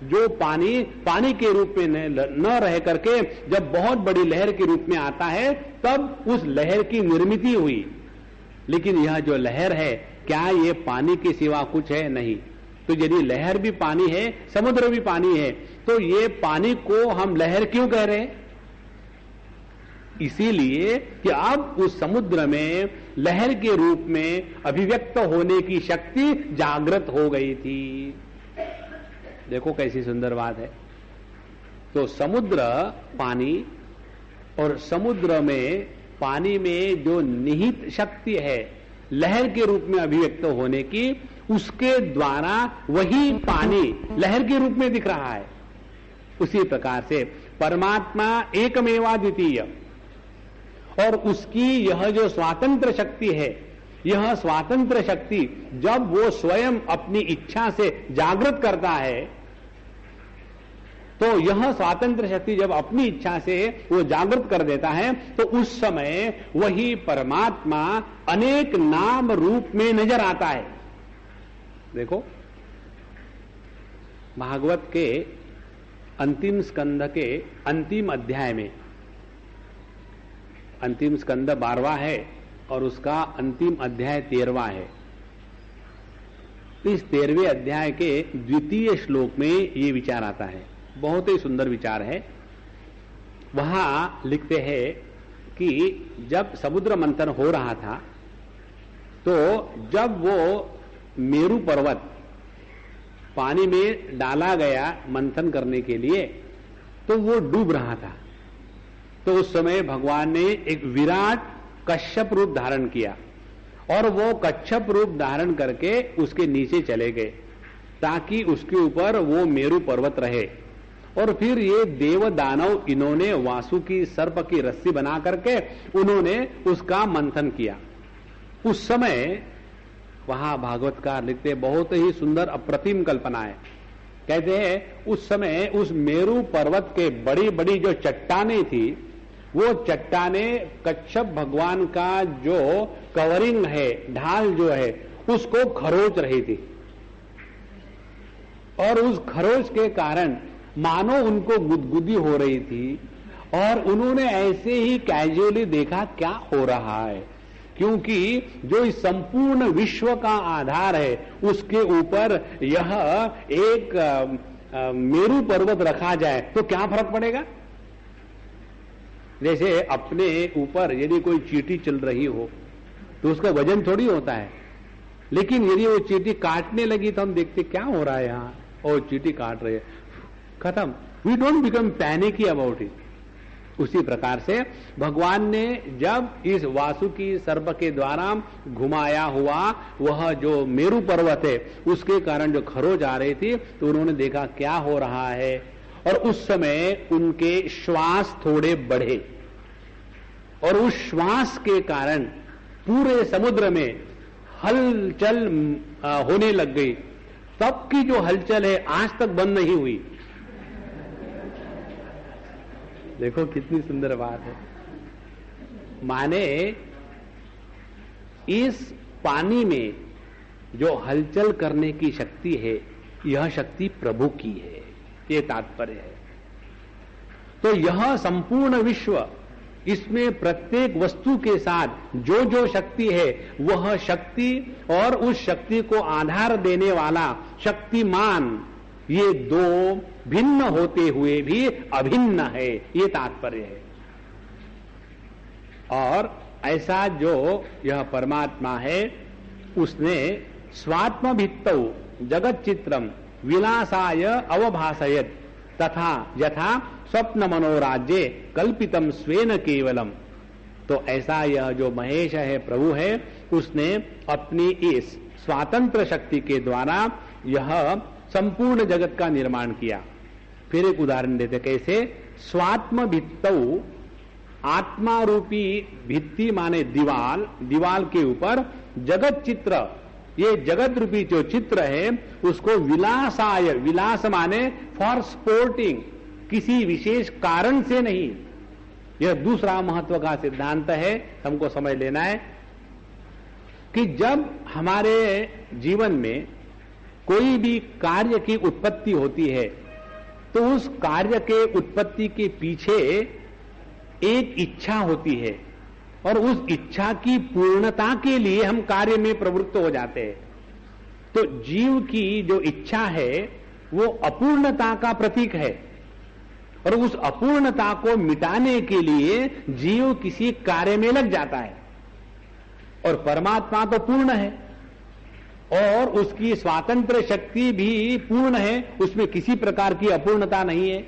जो पानी के रूप में न रह करके जब बहुत बड़ी लहर के रूप में आता है, तब उस लहर की निर्मिति हुई। लेकिन यह जो लहर है, क्या ये पानी के सिवा कुछ है? नहीं। तो यदि लहर भी पानी है, समुद्र भी पानी है, तो ये पानी को हम लहर क्यों कह रहे हैं? इसीलिए कि अब उस समुद्र में लहर के रूप में अभिव्यक्त होने की शक्ति जागृत हो गई थी। देखो कैसी सुंदर बात है। तो समुद्र पानी, और समुद्र में पानी में जो निहित शक्ति है लहर के रूप में अभिव्यक्त होने की, उसके द्वारा वही पानी लहर के रूप में दिख रहा है। उसी प्रकार से परमात्मा एकमेवा द्वितीय, और उसकी यह जो स्वातंत्र शक्ति है, यह स्वातंत्र शक्ति जब वो स्वयं अपनी इच्छा से जागृत करता है, तो यह स्वातंत्र शक्ति जब अपनी इच्छा से वो जागृत कर देता है, तो उस समय वही परमात्मा अनेक नाम रूप में नजर आता है। देखो भागवत के अंतिम स्कंध के अंतिम अध्याय में, अंतिम स्कंद 12वां है और उसका अंतिम अध्याय 13वां है। इस 13वें अध्याय के द्वितीय श्लोक में ये विचार आता है, बहुत ही सुंदर विचार है। वहां लिखते हैं कि जब समुद्र मंथन हो रहा था, तो जब वो मेरू पर्वत पानी में डाला गया मंथन करने के लिए, तो वो डूब रहा था। तो उस समय भगवान ने एक विराट कश्यप रूप धारण किया और वो कच्छप रूप धारण करके उसके नीचे चले गए, ताकि उसके ऊपर वो मेरू पर्वत रहे। और फिर ये देव दानव इन्होंने वासुकी सर्प की रस्सी बना करके उन्होंने उसका मंथन किया। उस समय वहां भागवतकार लिखते, बहुत ही सुंदर अप्रतिम कल्पना है। कहते हैं उस समय उस मेरू पर्वत के बड़ी बड़ी जो चट्टानें थी, वो चट्टाने कच्छप भगवान का जो कवरिंग है, ढाल जो है, उसको खरोच रही थी। और उस खरोच के कारण मानो उनको गुदगुदी हो रही थी, और उन्होंने ऐसे ही कैजुअली देखा क्या हो रहा है, क्योंकि जो इस संपूर्ण विश्व का आधार है उसके ऊपर यह एक मेरू पर्वत रखा जाए तो क्या फर्क पड़ेगा। जैसे अपने ऊपर यदि कोई चींटी चल रही हो तो उसका वजन थोड़ी होता है, लेकिन यदि वो चींटी काटने लगी तो हम देखते क्या हो रहा है यहां, और चींटी काट रही है, खत्म। We don't become panicky about it. उसी प्रकार से भगवान ने जब इस वासुकी सर्प के द्वारा घुमाया हुआ वह जो मेरू पर्वत है उसके कारण जो खरोच आ रही थी, तो उन्होंने देखा क्या हो रहा है, और उस समय उनके श्वास थोड़े बढ़े, और उस श्वास के कारण पूरे समुद्र में हलचल होने लग गई। तब की जो हलचल है आज तक बंद नहीं हुई। देखो कितनी सुंदर बात है। माने इस पानी में जो हलचल करने की शक्ति है, यह शक्ति प्रभु की है, ये तात्पर्य है। तो यह संपूर्ण विश्व, इसमें प्रत्येक वस्तु के साथ जो जो शक्ति है वह शक्ति और उस शक्ति को आधार देने वाला शक्तिमान, ये दो भिन्न होते हुए भी अभिन्न है, ये तात्पर्य है। और ऐसा जो यह परमात्मा है, उसने स्वात्मभित्तौ जगत चित्रम विलासाय अवभासयत तथा यथा स्वप्न मनोराज्ये कल्पितम स्वेन केवलम। तो ऐसा यह जो महेश है, प्रभु है, उसने अपनी इस स्वातंत्र शक्ति के द्वारा यह संपूर्ण जगत का निर्माण किया। फिर एक उदाहरण देते, कैसे? स्वात्म भित्तौ, आत्मा रूपी भित्ति माने दीवाल, दीवाल के ऊपर जगत चित्र, ये जगत रूपी जो चित्र है उसको विलासाय, विलास माने फॉर स्पोर्टिंग, किसी विशेष कारण से नहीं। यह दूसरा महत्व का सिद्धांत है, हमको समझ लेना है कि जब हमारे जीवन में कोई भी कार्य की उत्पत्ति होती है तो उस कार्य के उत्पत्ति के पीछे एक इच्छा होती है और उस इच्छा की पूर्णता के लिए हम कार्य में प्रवृत्त हो जाते हैं। तो जीव की जो इच्छा है वो अपूर्णता का प्रतीक है और उस अपूर्णता को मिटाने के लिए जीव किसी कार्य में लग जाता है। और परमात्मा तो पूर्ण है और उसकी स्वातंत्र शक्ति भी पूर्ण है, उसमें किसी प्रकार की अपूर्णता नहीं है।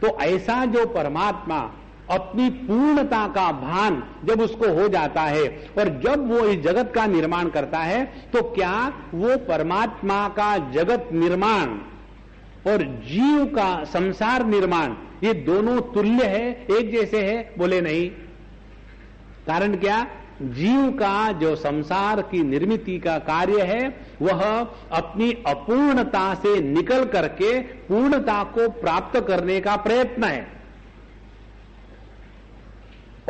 तो ऐसा जो परमात्मा अपनी पूर्णता का भान जब उसको हो जाता है और जब वो इस जगत का निर्माण करता है, तो क्या वो परमात्मा का जगत निर्माण और जीव का संसार निर्माण ये दोनों तुल्य है, एक जैसे है? बोले नहीं। कारण क्या? जीव का जो संसार की निर्मिति का कार्य है वह अपनी अपूर्णता से निकल करके पूर्णता को प्राप्त करने का प्रयत्न है,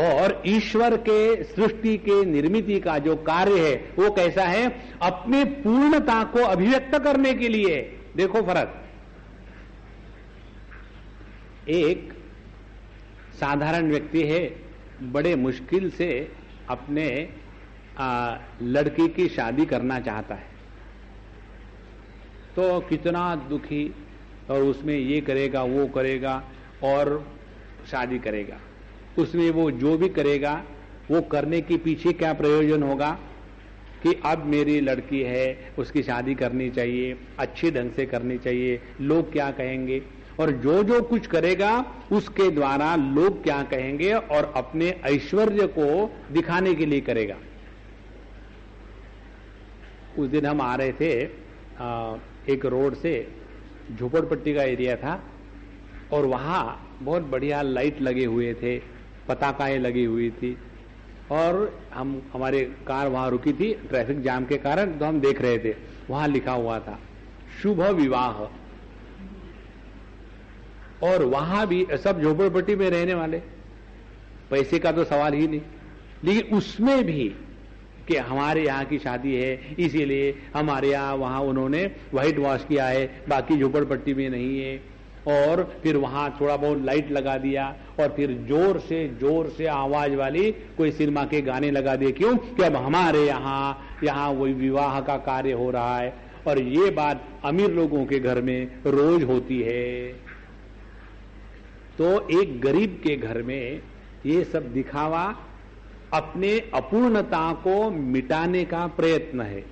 और ईश्वर के सृष्टि के निर्मिति का जो कार्य है वो कैसा है? अपनी पूर्णता को अभिव्यक्त करने के लिए। देखो फर्क, एक साधारण व्यक्ति है, बड़े मुश्किल से अपने लड़की की शादी करना चाहता है, तो कितना दुखी, और उसमें ये करेगा वो करेगा और शादी करेगा। उसमें वो जो भी करेगा वो करने के पीछे क्या प्रयोजन होगा कि अब मेरी लड़की है, उसकी शादी करनी चाहिए, अच्छे ढंग से करनी चाहिए, लोग क्या कहेंगे, और जो जो कुछ करेगा उसके द्वारा लोग क्या कहेंगे और अपने ऐश्वर्य को दिखाने के लिए करेगा। उस दिन हम आ रहे थे, एक रोड से, झोपड़पट्टी का एरिया था और वहां बहुत बढ़िया लाइट लगे हुए थे, पताकाएं लगी हुई थी, और हमारे कार वहां रुकी थी ट्रैफिक जाम के कारण, तो हम देख रहे थे, वहां लिखा हुआ था शुभ विवाह। और वहां भी सब झोपड़पट्टी में रहने वाले, पैसे का तो सवाल ही नहीं, लेकिन उसमें भी कि हमारे यहाँ की शादी है इसीलिए हमारे यहाँ, वहां उन्होंने व्हाइट वॉश किया है, बाकी झोपड़पट्टी में नहीं है। और फिर वहां थोड़ा बहुत लाइट लगा दिया और फिर जोर से आवाज वाली कोई सिनेमा के गाने लगा दिए। क्यों? कि अब हमारे यहाँ वही विवाह का कार्य हो रहा है, और ये बात अमीर लोगों के घर में रोज होती है। तो एक गरीब के घर में ये सब दिखावा अपने अपूर्णता को मिटाने का प्रयत्न है,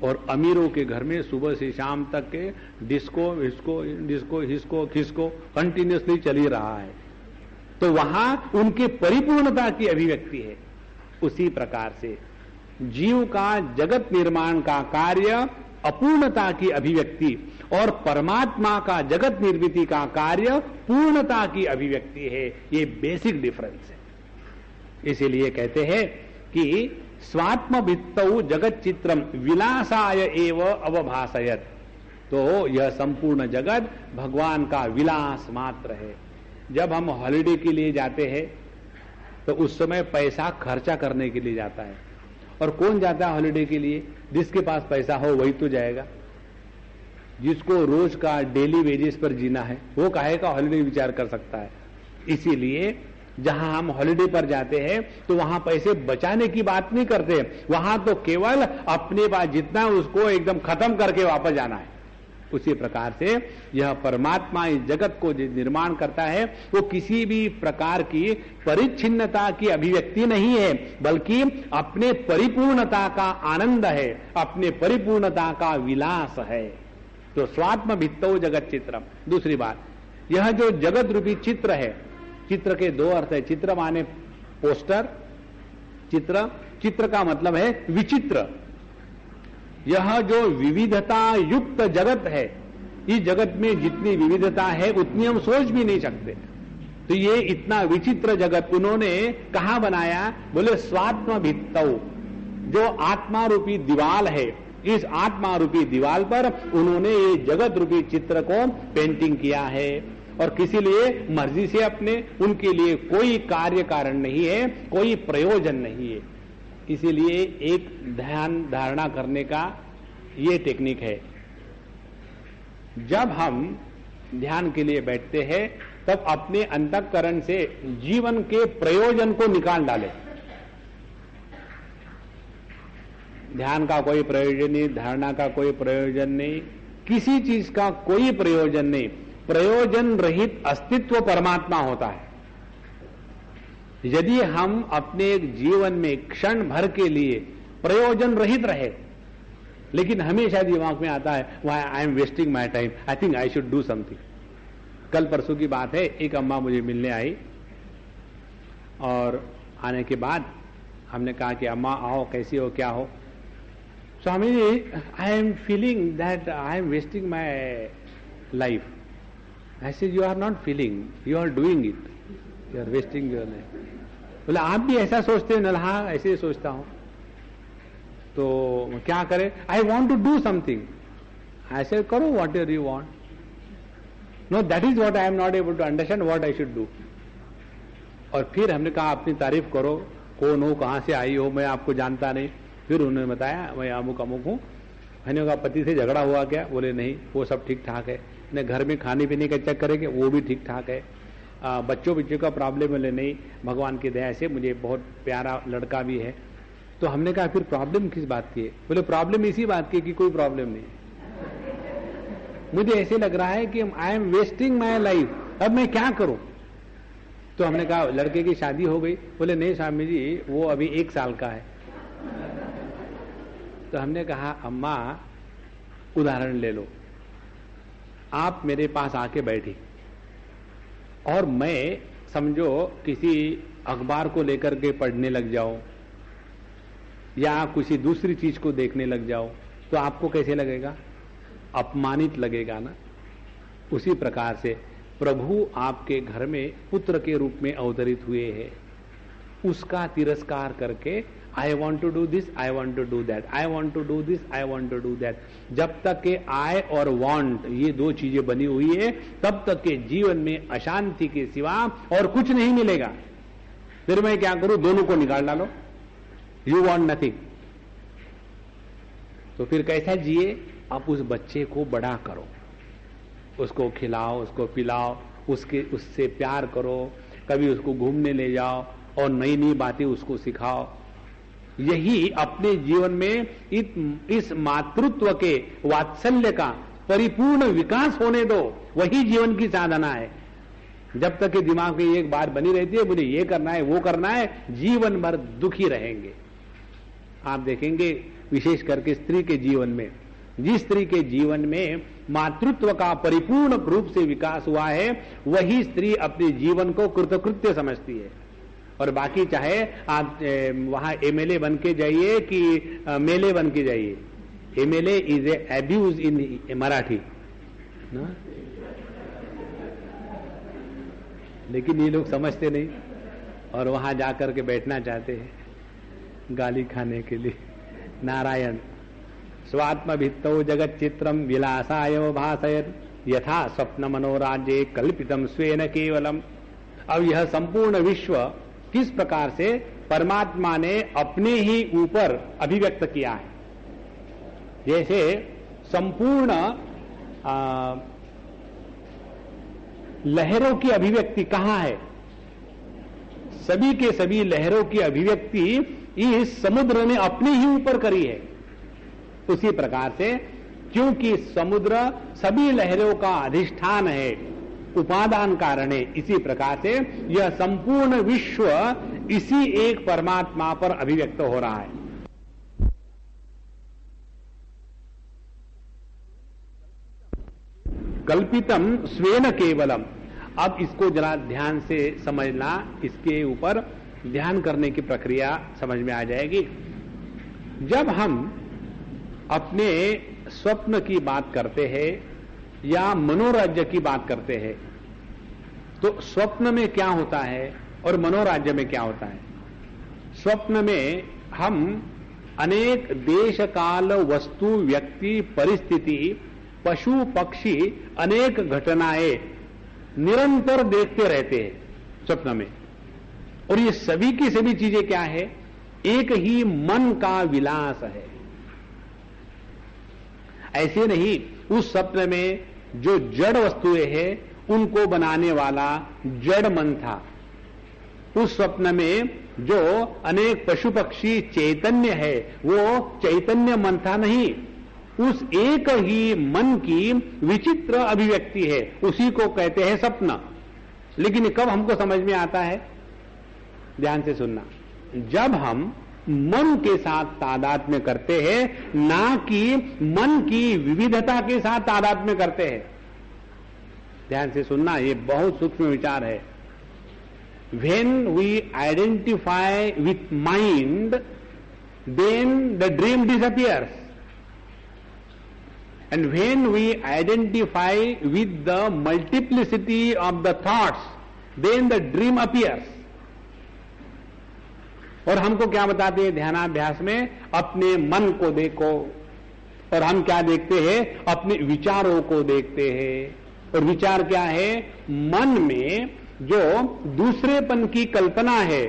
और अमीरों के घर में सुबह से शाम तक के डिस्को हिस्को खिस्को कंटिन्यूसली चल ही रहा है। तो वहां उनके परिपूर्णता की अभिव्यक्ति है। उसी प्रकार से जीव का जगत निर्माण का कार्य अपूर्णता की अभिव्यक्ति और परमात्मा का जगत निर्मिति का कार्य पूर्णता की अभिव्यक्ति है। ये बेसिक डिफरेंस है। इसीलिए कहते हैं कि स्वात्म भित्तौ जगत चित्रम विलासाय एव अवभासयत। तो यह संपूर्ण जगत भगवान का विलास मात्र है। जब हम हॉलिडे के लिए जाते हैं तो उस समय पैसा खर्चा करने के लिए जाता है, और कौन जाता है हॉलिडे के लिए? जिसके पास पैसा हो वही तो जाएगा। जिसको रोज का डेली वेजेस पर जीना है वो काहे का हॉलिडे विचार कर सकता है। इसीलिए जहां हम हॉलिडे पर जाते हैं तो वहां पैसे बचाने की बात नहीं करते, वहां तो केवल अपने पास जितना उसको एकदम खत्म करके वापस जाना है। उसी प्रकार से यह परमात्मा इस जगत को जो निर्माण करता है वो किसी भी प्रकार की परिच्छिन्नता की अभिव्यक्ति नहीं है, बल्कि अपने परिपूर्णता का आनंद है, अपने परिपूर्णता का विलास है। तो स्वात्म भित्तौ जगत चित्रम। दूसरी बात, यह जो जगत रूपी चित्र है, चित्र के दो अर्थ है। चित्र माने पोस्टर, चित्र, चित्र का मतलब है विचित्र। यह जो विविधता युक्त जगत है, इस जगत में जितनी विविधता है उतनी हम सोच भी नहीं सकते। तो ये इतना विचित्र जगत उन्होंने कहां बनाया? बोले स्वात्म भित्तौ, जो आत्मा रूपी दीवाल है, इस आत्मा रूपी दीवाल पर उन्होंने ये जगत रूपी चित्र को पेंटिंग किया है। और किसी लिए मर्जी से अपने, उनके लिए कोई कार्य कारण नहीं है, कोई प्रयोजन नहीं है। इसीलिए एक ध्यान धारणा करने का ये टेक्निक है। जब हम ध्यान के लिए बैठते हैं तब अपने अंतःकरण से जीवन के प्रयोजन को निकाल डालें। ध्यान का कोई प्रयोजन नहीं, धारणा का कोई प्रयोजन नहीं, किसी चीज का कोई प्रयोजन नहीं। प्रयोजन रहित अस्तित्व परमात्मा होता है। यदि हम अपने जीवन में क्षण भर के लिए प्रयोजन रहित रहे, लेकिन हमेशा दिमाग में आता है why I am wasting my time, I think I should do something. कल परसों की बात है, एक अम्मा मुझे मिलने आई और आने के बाद हमने कहा कि अम्मा आओ, कैसी हो, क्या हो? Swami ji, I am feeling that I am wasting my life. I said you are not feeling, you are doing it, you are wasting your life. बोले आप भी ऐसा सोचते हो? ना, हाँ ऐसे ही सोचता हूं। तो क्या करें? I want to do something. I said करो whatever you want. No, that is what I am not able to understand what I should do. और फिर हमने कहा अपनी तारीफ करो, कौन हो, कहां से आई हो, मैं आपको जानता नहीं। फिर उन्होंने बताया मैं अमुक अमुक हूं। मैंने कहा पति से झगड़ा हुआ क्या? बोले नहीं, वो सब ठीक ठाक है। ने घर में खाने पीने का चेक करेंगे, वो भी ठीक ठाक है। बच्चों का प्रॉब्लम बोले नहीं, भगवान की दया से मुझे बहुत प्यारा लड़का भी है। तो हमने कहा फिर प्रॉब्लम किस बात की है? बोले प्रॉब्लम इसी बात की कि कोई प्रॉब्लम नहीं, मुझे ऐसे लग रहा है कि आई एम वेस्टिंग माई लाइफ, अब मैं क्या करूं? तो हमने कहा लड़के की शादी हो गई? बोले नहीं स्वामी जी, वो अभी 1 साल का है। तो हमने कहा अम्मा उदाहरण ले लो, आप मेरे पास आके बैठी और मैं समझो किसी अखबार को लेकर के पढ़ने लग जाऊं या किसी दूसरी चीज को देखने लग जाओ, तो आपको कैसे लगेगा? अपमानित लगेगा ना। उसी प्रकार से प्रभु आपके घर में पुत्र के रूप में अवतरित हुए हैं, उसका तिरस्कार करके I want to do this, I want to do that, I want to do this, I want to do that. जब तक के आई और वॉन्ट ये 2 चीजें बनी हुई है, तब तक के जीवन में अशांति के सिवा और कुछ नहीं मिलेगा। फिर मैं क्या करूं? दोनों को निकाल डालो। यू वॉन्ट नथिंग, तो फिर कैसा जिए? आप उस बच्चे को बड़ा करो, उसको खिलाओ, उसको पिलाओ, उससे प्यार करो, कभी उसको घूमने ले जाओ और नई नई बातें उसको सिखाओ। यही अपने जीवन में इस मातृत्व के वात्सल्य का परिपूर्ण विकास होने दो, वही जीवन की साधना है। जब तक कि दिमाग में एक बात बनी रहती है मुझे ये करना है, वो करना है, जीवन भर दुखी रहेंगे। आप देखेंगे विशेष करके स्त्री के जीवन में, जिस स्त्री के जीवन में मातृत्व का परिपूर्ण रूप से विकास हुआ है, वही स्त्री अपने जीवन को कृतकृत्य समझती है। और बाकी चाहे आप वहां एमएलए बन के जाइए कि मेले बन के जाइए, एमएलए इज ए अब्यूज इन मराठी ना, लेकिन ये लोग समझते नहीं और वहां जाकर के बैठना चाहते हैं गाली खाने के लिए। नारायण स्वात्म भित्तौ जगत चित्रम विलासाय भासयत यथा स्वप्न मनोराज्ये कल्पितम स्वेन केवलम। अब यह संपूर्ण विश्व किस प्रकार से परमात्मा ने अपने ही ऊपर अभिव्यक्त किया है। जैसे संपूर्ण लहरों की अभिव्यक्ति कहां है? सभी के सभी लहरों की अभिव्यक्ति इस समुद्र ने अपने ही ऊपर करी है। उसी प्रकार से क्योंकि समुद्र सभी लहरों का अधिष्ठान है, उपादान कारण है, इसी प्रकार से यह संपूर्ण विश्व इसी एक परमात्मा पर अभिव्यक्त हो रहा है। कल्पितम स्वेन केवलम। अब इसको जरा ध्यान से समझना, इसके ऊपर ध्यान करने की प्रक्रिया समझ में आ जाएगी। जब हम अपने स्वप्न की बात करते हैं या मनोराज्य की बात करते हैं, तो स्वप्न में क्या होता है और मनोराज्य में क्या होता है? स्वप्न में हम अनेक देश काल वस्तु व्यक्ति परिस्थिति पशु पक्षी अनेक घटनाएं निरंतर देखते रहते हैं स्वप्न में। और ये सभी की सभी चीजें क्या है? एक ही मन का विलास है। ऐसे नहीं, उस स्वप्न में जो जड़ वस्तुएं हैं उनको बनाने वाला जड़ मन था। उस स्वप्न में जो अनेक पशु पक्षी चैतन्य है वो चैतन्य मन था नहीं, उस एक ही मन की विचित्र अभिव्यक्ति है, उसी को कहते हैं स्वप्न। लेकिन कब हमको समझ में आता है? ध्यान से सुनना, जब हम मन के साथ तादात्म्य करते हैं, ना कि मन की विविधता के साथ तादात्म्य करते हैं। ध्यान से सुनना, ये बहुत सूक्ष्म विचार है। When we identify with mind, then the dream disappears. And when we identify with the multiplicity of the thoughts, then the dream appears. और हमको क्या बताते हैं ध्यानाभ्यास में? अपने मन को देखो। और हम क्या देखते हैं? अपने विचारों को देखते हैं। और विचार क्या है? मन में जो दूसरेपन की कल्पना है,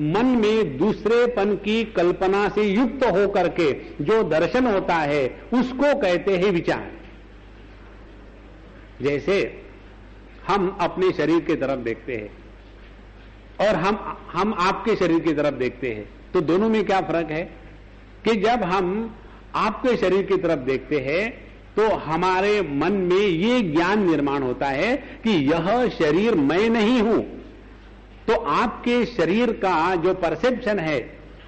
मन में दूसरेपन की कल्पना से युक्त होकर के जो दर्शन होता है उसको कहते हैं विचार। जैसे हम अपने शरीर की तरफ देखते हैं और हम आपके शरीर की तरफ देखते हैं, तो दोनों में क्या फर्क है? कि जब हम आपके शरीर की तरफ देखते हैं तो हमारे मन में ये ज्ञान निर्माण होता है कि यह शरीर मैं नहीं हूं। तो आपके शरीर का जो परसेप्शन है,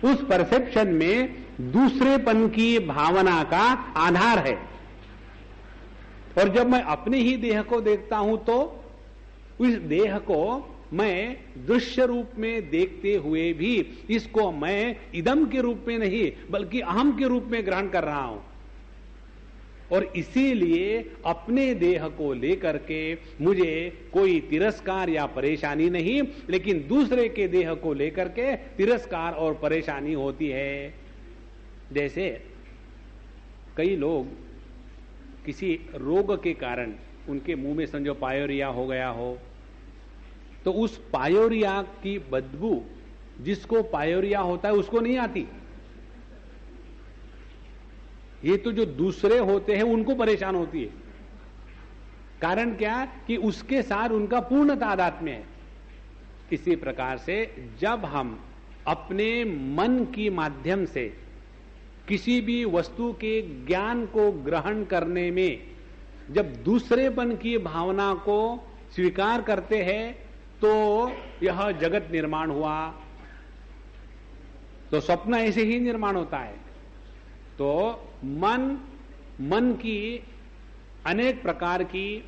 उस परसेप्शन में दूसरेपन की भावना का आधार है। और जब मैं अपने ही देह को देखता हूं तो उस देह को मैं दृश्य रूप में देखते हुए भी इसको मैं इदम के रूप में नहीं बल्कि अहम के रूप में ग्रहण कर रहा हूं। और इसीलिए अपने देह को लेकर के मुझे कोई तिरस्कार या परेशानी नहीं, लेकिन दूसरे के देह को लेकर के तिरस्कार और परेशानी होती है। जैसे कई लोग किसी रोग के कारण उनके मुंह में समझो पायोरिया हो गया हो, तो उस पायोरिया की बदबू जिसको पायोरिया होता है उसको नहीं आती। ये तो जो दूसरे होते हैं उनको परेशान होती है। कारण क्या? कि उसके साथ उनका पूर्ण तादात्म्य है। इसी प्रकार से जब हम अपने मन की माध्यम से किसी भी वस्तु के ज्ञान को ग्रहण करने में जब दूसरेपन की भावना को स्वीकार करते हैं तो यह जगत निर्माण हुआ। तो स्वप्न ऐसे ही निर्माण होता है। तो मन की अनेक प्रकार की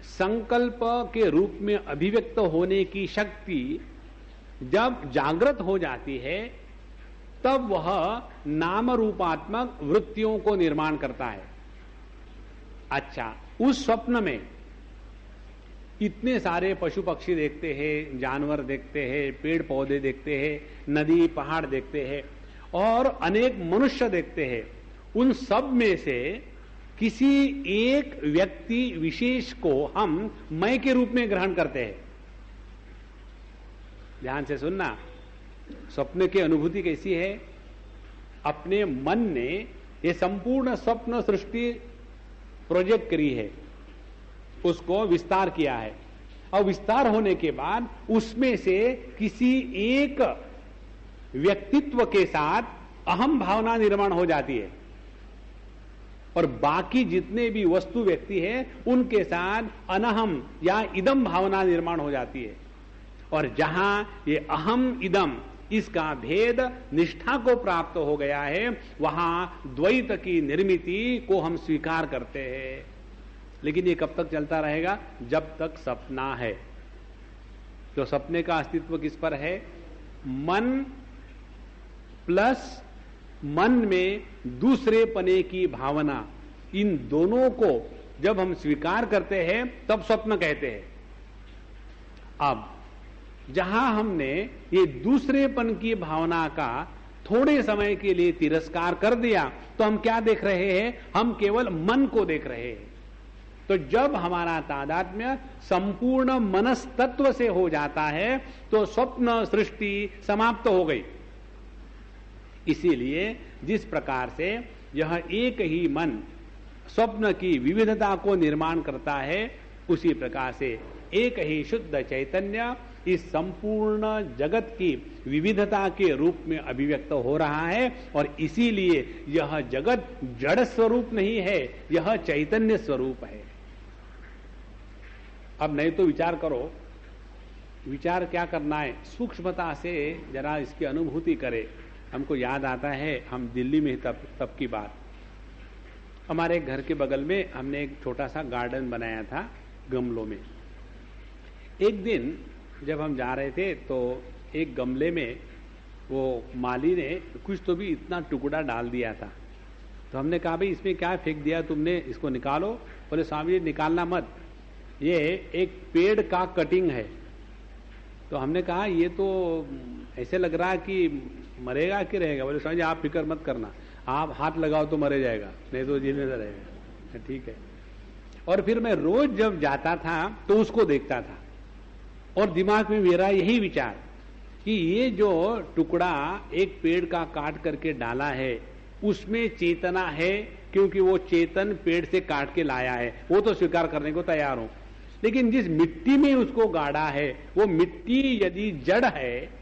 संकल्प के रूप में अभिव्यक्त होने की शक्ति जब जागृत हो जाती है तब वह नाम रूपात्मक वृत्तियों को निर्माण करता है। अच्छा, उस स्वप्न में इतने सारे पशु पक्षी देखते हैं, जानवर देखते हैं, पेड़ पौधे देखते हैं, नदी पहाड़ देखते हैं और अनेक मनुष्य देखते हैं। उन सब में से किसी एक व्यक्ति विशेष को हम मैं के रूप में ग्रहण करते हैं। ध्यान से सुनना, स्वप्न की अनुभूति कैसी है? अपने मन ने ये संपूर्ण स्वप्न सृष्टि प्रोजेक्ट करी है, उसको विस्तार किया है और विस्तार होने के बाद उसमें से किसी एक व्यक्तित्व के साथ अहम भावना निर्माण हो जाती है और बाकी जितने भी वस्तु व्यक्ति हैं उनके साथ अनहम या इदम भावना निर्माण हो जाती है। और जहां ये अहम इदम इसका भेद निष्ठा को प्राप्त हो गया है, वहां द्वैत की निर्मिति को हम स्वीकार करते हैं। लेकिन ये कब तक चलता रहेगा? जब तक सपना है। तो सपने का अस्तित्व किस पर है? मन प्लस मन में दूसरे पने की भावना, इन दोनों को जब हम स्वीकार करते हैं तब स्वप्न कहते हैं। अब जहां हमने ये दूसरेपन की भावना का थोड़े समय के लिए तिरस्कार कर दिया तो हम क्या देख रहे हैं? हम केवल मन को देख रहे हैं। तो जब हमारा तादात्म्य संपूर्ण मनस्तत्व से हो जाता है तो स्वप्न सृष्टि समाप्त हो गई। इसीलिए जिस प्रकार से यह एक ही मन स्वप्न की विविधता को निर्माण करता है, उसी प्रकार से एक ही शुद्ध चैतन्य इस संपूर्ण जगत की विविधता के रूप में अभिव्यक्त हो रहा है। और इसीलिए यह जगत जड़ स्वरूप नहीं है, यह चैतन्य स्वरूप है। अब नहीं तो विचार करो, विचार क्या करना है? सूक्ष्मता से जरा इसकी अनुभूति करें। हमको याद आता है, हम दिल्ली में तब की बात, हमारे घर के बगल में हमने एक छोटा सा गार्डन बनाया था गमलों में। एक दिन जब हम जा रहे थे तो एक गमले में वो माली ने कुछ तो भी इतना टुकड़ा डाल दिया था। तो हमने कहा, भाई इसमें क्या फेंक दिया तुमने, इसको निकालो। बोले स्वामी जी निकालना मत, ये एक पेड़ का कटिंग है। तो हमने कहा ये तो ऐसे लग रहा है कि मरेगा कि रहेगा। बोले स्वामी जी आप फिक्र मत करना, आप हाथ लगाओ तो मरे जाएगा, नहीं तो जीने रहेगा। ठीक है। और फिर मैं रोज जब जाता था तो उसको देखता था और दिमाग में मेरा यही विचार कि ये जो टुकड़ा एक पेड़ का काट करके डाला है उसमें चेतना है, क्योंकि वो चेतन पेड़ से काट के लाया है, वो तो स्वीकार करने को तैयार हूं। लेकिन जिस मिट्टी में उसको गाड़ा है वो मिट्टी यदि जड़ है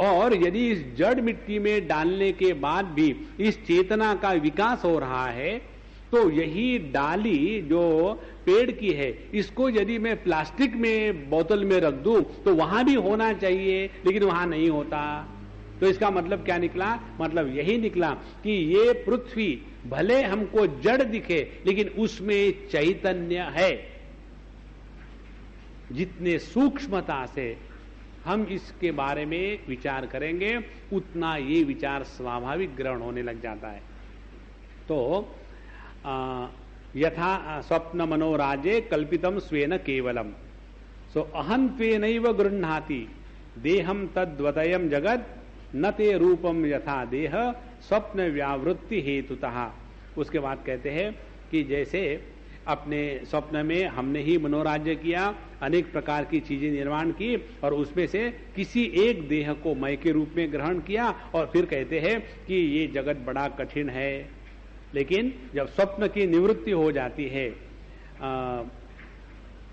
और यदि इस जड़ मिट्टी में डालने के बाद भी इस चेतना का विकास हो रहा है, तो यही डाली जो पेड़ की है इसको यदि मैं प्लास्टिक में बोतल में रख दूं तो वहां भी होना चाहिए, लेकिन वहां नहीं होता। तो इसका मतलब क्या निकला? मतलब यही निकला कि ये पृथ्वी भले हमको जड़ दिखे लेकिन उसमें चैतन्य है। जितने सूक्ष्मता से हम इसके बारे में विचार करेंगे उतना ये विचार स्वाभाविक ग्रहण होने लग जाता है। तो यथा स्वप्न मनोराजे कल्पितम स्वेन केवलम, सो अहंत्वेनैव गृह्णाति देहम तद्वतयम जगत न ते रूपम यथा देह स्वप्न व्यावृत्ति हेतुतः। उसके बाद कहते हैं कि जैसे अपने स्वप्न में हमने ही मनोराज्य किया, अनेक प्रकार की चीजें निर्माण की और उसमें से किसी एक देह को मय के रूप में ग्रहण किया और फिर कहते हैं कि ये जगत बड़ा कठिन है। लेकिन जब स्वप्न की निवृत्ति हो जाती है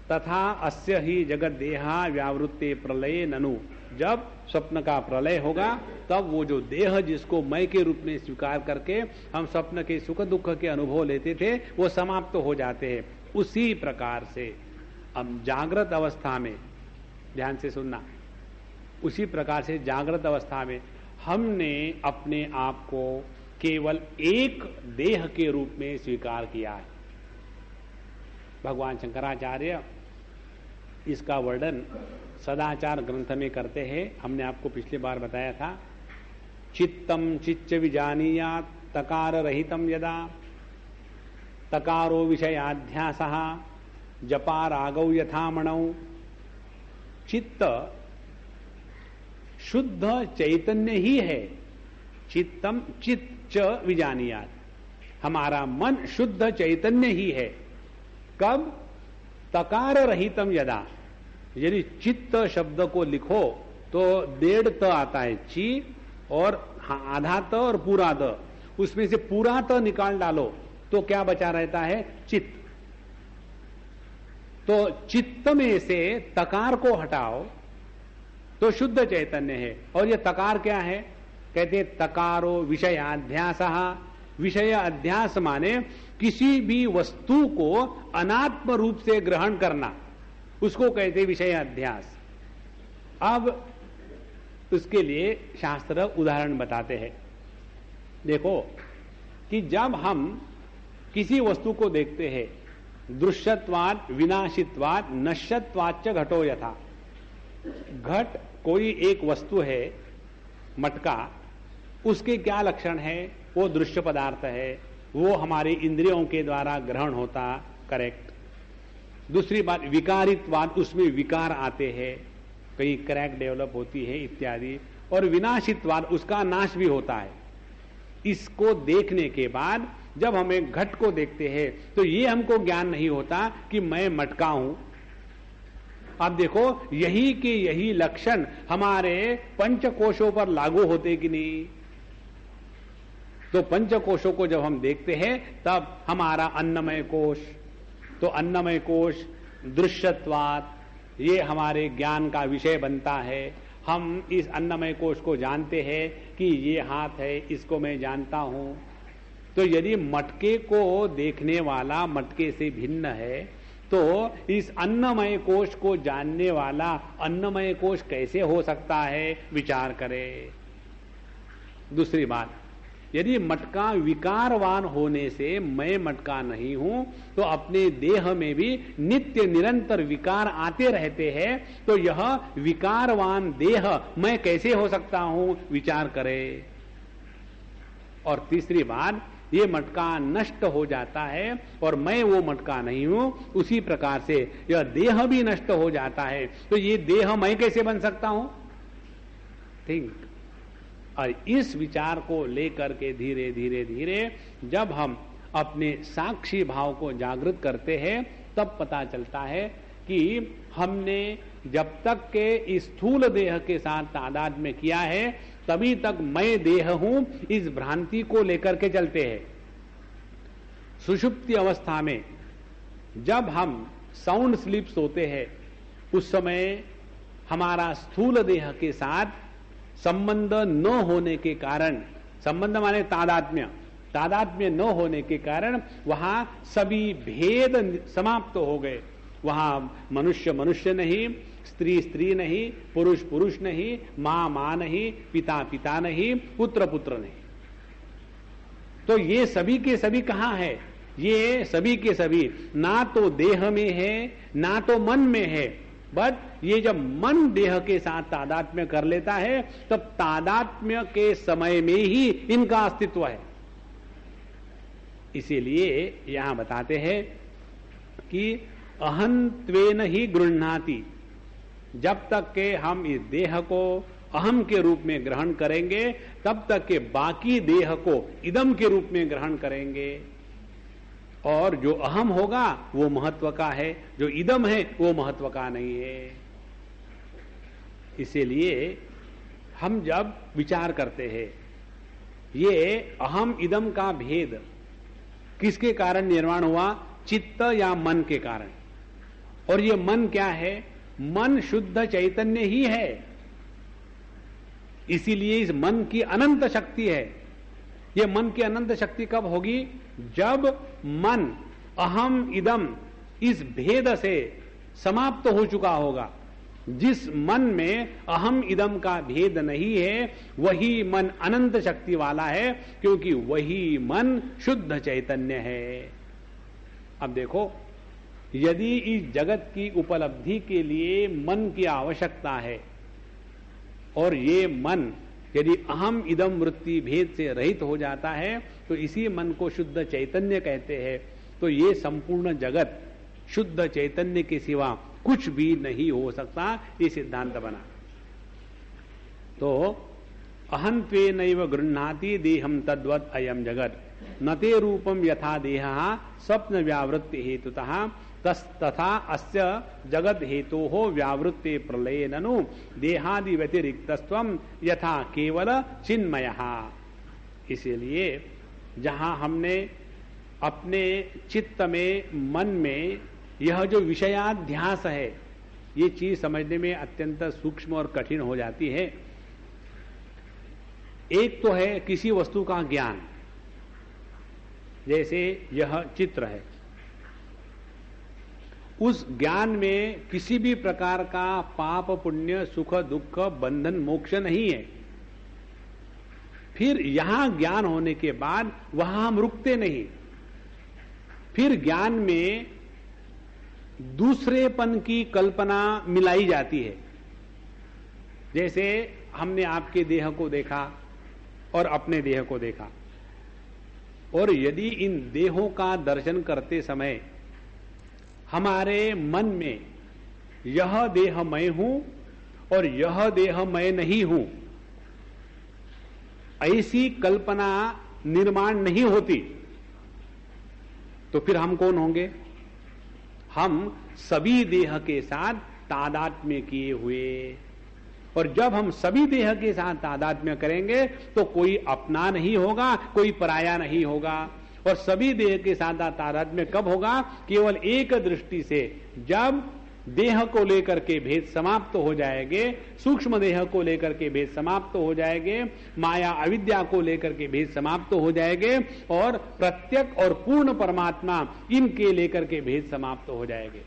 तथा अस्य ही जगत देहा व्यावृत्ते प्रलये ननु, जब स्वप्न का प्रलय होगा तब वो जो देह जिसको मय के रूप में स्वीकार करके हम स्वप्न के सुख दुख के अनुभव लेते थे वो समाप्त हो जाते हैं। उसी प्रकार से हम जागृत अवस्था में, ध्यान से सुनना, उसी प्रकार से जागृत अवस्था में हमने अपने आप को केवल एक देह के रूप में स्वीकार किया है। भगवान शंकराचार्य इसका वर्णन सदाचार ग्रंथ में करते हैं। हमने आपको पिछली बार बताया था, चित्तम चिच्च विजानीयात् तकार रहितम यदा तकारो विषयाध्यासः जपा रागौ यथामणौ। चित्त शुद्ध चैतन्य ही है। चित्तम चित्त विजानीयात्, हमारा मन शुद्ध चैतन्य ही है। कब? तकार रहितम यदा, यदि चित्त शब्द को लिखो तो 1.5 त आता है, ची और आधा त और पूरा त, उसमें से पूरा त निकाल डालो तो क्या बचा रहता है? चित्त। तो चित्त में से तकार को हटाओ तो शुद्ध चैतन्य है। और ये तकार क्या है? कहते तकारो विषयाध्यास। विषय अध्यास माने किसी भी वस्तु को अनात्म रूप से ग्रहण करना, उसको कहते विषय अध्यास। अब उसके लिए शास्त्र उदाहरण बताते हैं। देखो कि जब हम किसी वस्तु को देखते हैं दृश्यत्वाद विनाशित्वाद नश्यत्वाच्च घटो यथा। घट कोई एक वस्तु है, मटका, उसके क्या लक्षण है? वो दृश्य पदार्थ है, वो हमारे इंद्रियों के द्वारा ग्रहण होता, करेक्ट। दूसरी बात विकारित्वाद, उसमें विकार आते हैं, कहीं क्रैक डेवलप होती है इत्यादि। और विनाशित्वाद, उसका नाश भी होता है। इसको देखने के बाद जब हमें घट को देखते हैं तो ये हमको ज्ञान नहीं होता कि मैं मटका हूं। आप देखो, यही के यही लक्षण हमारे पंचकोशों पर लागू होते कि नहीं? तो पंचकोशों को जब हम देखते हैं तब हमारा अन्नमय कोश, तो अन्नमय कोश दृश्यत्वात्, ये हमारे ज्ञान का विषय बनता है। हम इस अन्नमय कोश को जानते हैं कि ये हाथ है, इसको मैं जानता हूं। तो यदि मटके को देखने वाला मटके से भिन्न है, तो इस अन्नमय कोश को जानने वाला अन्नमय कोश कैसे हो सकता है? विचार करें। दूसरी बात, यदि मटका विकारवान होने से मैं मटका नहीं हूं, तो अपने देह में भी नित्य निरंतर विकार आते रहते हैं, तो यह विकारवान देह मैं कैसे हो सकता हूं? विचार करें। और तीसरी बात, ये मटका नष्ट हो जाता है और मैं वो मटका नहीं हूं, उसी प्रकार से यह देह भी नष्ट हो जाता है, तो ये देह मैं कैसे बन सकता हूं? थिंक। और इस विचार को लेकर के धीरे धीरे धीरे जब हम अपने साक्षी भाव को जागृत करते हैं, तब पता चलता है कि हमने जब तक के इस स्थूल देह के साथ तादाद में किया है, तभी तक मैं देह हूं, इस भ्रांति को लेकर के चलते हैं। सुषुप्ति अवस्था में जब हम साउंड स्लीप सोते हैं, उस समय हमारा स्थूल देह के साथ संबंध न होने के कारण, संबंध माने तादात्म्य न होने के कारण वहां सभी भेद समाप्त हो गए। वहां मनुष्य मनुष्य नहीं, स्त्री स्त्री नहीं, पुरुष पुरुष नहीं, मां मां नहीं, पिता पिता नहीं, पुत्र पुत्र नहीं। तो ये सभी के सभी कहां है? ये सभी के सभी ना तो देह में है, ना तो मन में है, बट ये जब मन देह के साथ तादात्म्य कर लेता है, तब तादात्म्य के समय में ही इनका अस्तित्व है। इसीलिए यहां बताते हैं कि अहंत्वेन ही गृह्णाति, जब तक के हम इस देह को अहम के रूप में ग्रहण करेंगे, तब तक के बाकी देह को इदम के रूप में ग्रहण करेंगे। और जो अहम होगा वो महत्व का है, जो इदम है वो महत्व का नहीं है। इसीलिए हम जब विचार करते हैं, ये अहम इदम का भेद किसके कारण निर्माण हुआ? चित्त या मन के कारण। और ये मन क्या है? मन शुद्ध चैतन्य ही है। इसीलिए इस मन की अनंत शक्ति है। ये मन की अनंत शक्ति कब होगी? जब मन अहम इदम इस भेद से समाप्त हो चुका होगा। जिस मन में अहम इदम का भेद नहीं है, वही मन अनंत शक्ति वाला है, क्योंकि वही मन शुद्ध चैतन्य है। अब देखो, यदि इस जगत की उपलब्धि के लिए मन की आवश्यकता है, और ये मन यदि अहम इदम वृत्ति भेद से रहित हो जाता है, तो इसी मन को शुद्ध चैतन्य कहते हैं। तो ये संपूर्ण जगत शुद्ध चैतन्य के सिवा कुछ भी नहीं हो सकता, ये सिद्धांत बना। तो अहंत्वेनैव गृह्णाति देहम तद्वत् अयम जगत न ते रूपम यथा देहः स्वप्न व्यावृत्ति हेतुतः तथा अस्य जगत हेतोः व्यावृत्ते प्रलये ननु देहादि व्यतिरिक्तस्त्वं यथा केवल चिन्मयः। इसीलिए जहां हमने अपने चित्त में, मन में यह जो विषयाध्यास है, ये चीज समझने में अत्यंत सूक्ष्म और कठिन हो जाती है। एक तो है किसी वस्तु का ज्ञान, जैसे यह चित्र है, उस ज्ञान में किसी भी प्रकार का पाप पुण्य सुख दुख बंधन मोक्ष नहीं है। फिर यहां ज्ञान होने के बाद वहां हम रुकते नहीं, फिर ज्ञान में दूसरेपन की कल्पना मिलाई जाती है। जैसे हमने आपके देह को देखा और अपने देह को देखा, और यदि इन देहों का दर्शन करते समय हमारे मन में यह देह मैं हूं और यह देह मैं नहीं हूं, ऐसी कल्पना निर्माण नहीं होती, तो फिर हम कौन होंगे? हम सभी देह के साथ तादात्म्य किए हुए। और जब हम सभी देह के साथ तादात्म्य करेंगे तो कोई अपना नहीं होगा, कोई पराया नहीं होगा। और सभी देह के साथ तादात्म्य कब होगा? केवल एक दृष्टि से, जब देह को लेकर के भेद समाप्त हो जाएंगे, सूक्ष्म देह को लेकर के भेद समाप्त हो जाएंगे, माया अविद्या को लेकर के भेद समाप्त हो जाएंगे, और प्रत्यक्ष और पूर्ण परमात्मा इनके लेकर के भेद समाप्त हो जाएंगे।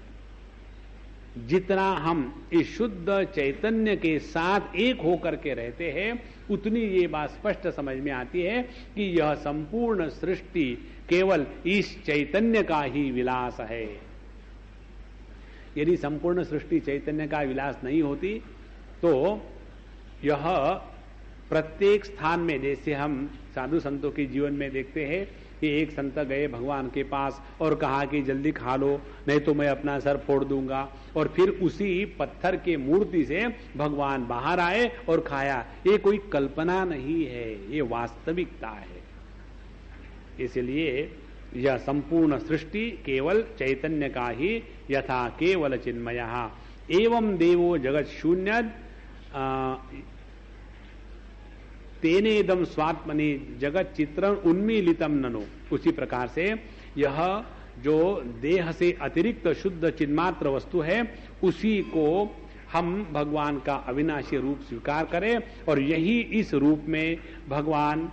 जितना हम इस शुद्ध चैतन्य के साथ एक होकर के रहते हैं, उतनी ये बात स्पष्ट समझ में आती है कि यह संपूर्ण सृष्टि केवल इस चैतन्य का ही विलास है। यदि संपूर्ण सृष्टि चैतन्य का विलास नहीं होती तो यह प्रत्येक स्थान में, जैसे हम साधु संतों के जीवन में देखते हैं कि एक संत गए भगवान के पास और कहा कि जल्दी खा लो नहीं तो मैं अपना सर फोड़ दूंगा, और फिर उसी पत्थर के मूर्ति से भगवान बाहर आए और खाया। ये कोई कल्पना नहीं है, ये वास्तविकता है। इसलिए यह संपूर्ण सृष्टि केवल चैतन्य का ही यथा केवल चिन्मयः एवं देवो जगत शून्य तेनेदम स्वात्मनि जगत चित्रं उन्मीलितम ननो। उसी प्रकार से यह जो देह से अतिरिक्त शुद्ध चिन्मात्र वस्तु है, उसी को हम भगवान का अविनाशी रूप स्वीकार करें, और यही इस रूप में भगवान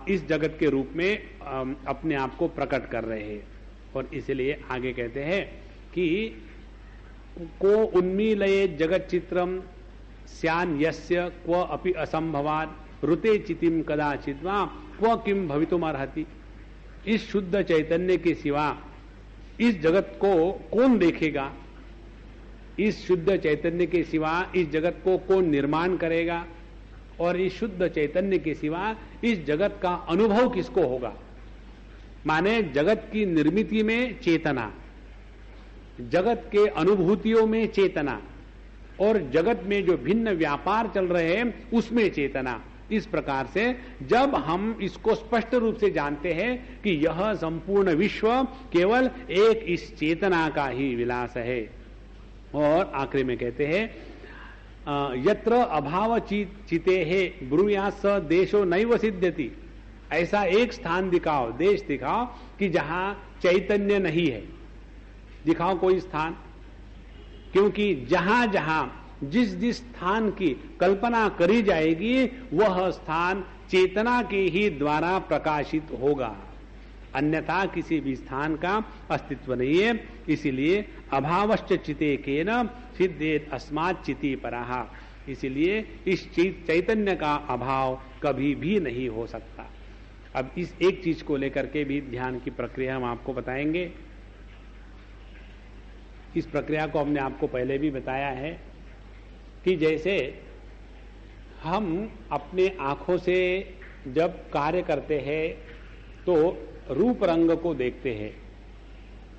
इस जगत के रूप में अपने आप को प्रकट कर रहे हैं। और इसलिए आगे कहते हैं कि को उन्मीलये जगत चित्रम स्यान यस्य क्व अपि असंभवात् ऋते चितिम कदाचिद्वा क्व किम भवितुम अर्हति। इस शुद्ध चैतन्य के सिवा इस जगत को कौन देखेगा? इस शुद्ध चैतन्य के सिवा इस जगत को कौन निर्माण करेगा? और इस शुद्ध चैतन्य के सिवा इस जगत का अनुभव किसको होगा? माने जगत की निर्मिति में चेतना, जगत के अनुभूतियों में चेतना, और जगत में जो भिन्न व्यापार चल रहे हैं उसमें चेतना। इस प्रकार से जब हम इसको स्पष्ट रूप से जानते हैं कि यह संपूर्ण विश्व केवल एक इस चेतना का ही विलास है। और आखिरी में कहते हैं यत्र अभाव चिते है ब्रूया स देशो नैव सिद्ध्यति। ऐसा एक स्थान दिखाओ, देश दिखाओ कि जहां चैतन्य नहीं है। दिखाओ कोई स्थान, क्योंकि जहां जहां जिस जिस स्थान की कल्पना करी जाएगी वह स्थान चेतना के ही द्वारा प्रकाशित होगा, अन्यथा किसी भी स्थान का अस्तित्व नहीं है। इसीलिए अभावश्च चिते केन सिद्धेत अस्मात् चिति पराः। इसलिए इस चैतन्य का अभाव कभी भी नहीं हो सकता। अब इस एक चीज को लेकर के भी ध्यान की प्रक्रिया हम आपको बताएंगे। इस प्रक्रिया को हमने आपको पहले भी बताया है कि जैसे हम अपने आंखों से जब कार्य करते हैं तो रूप रंग को देखते हैं,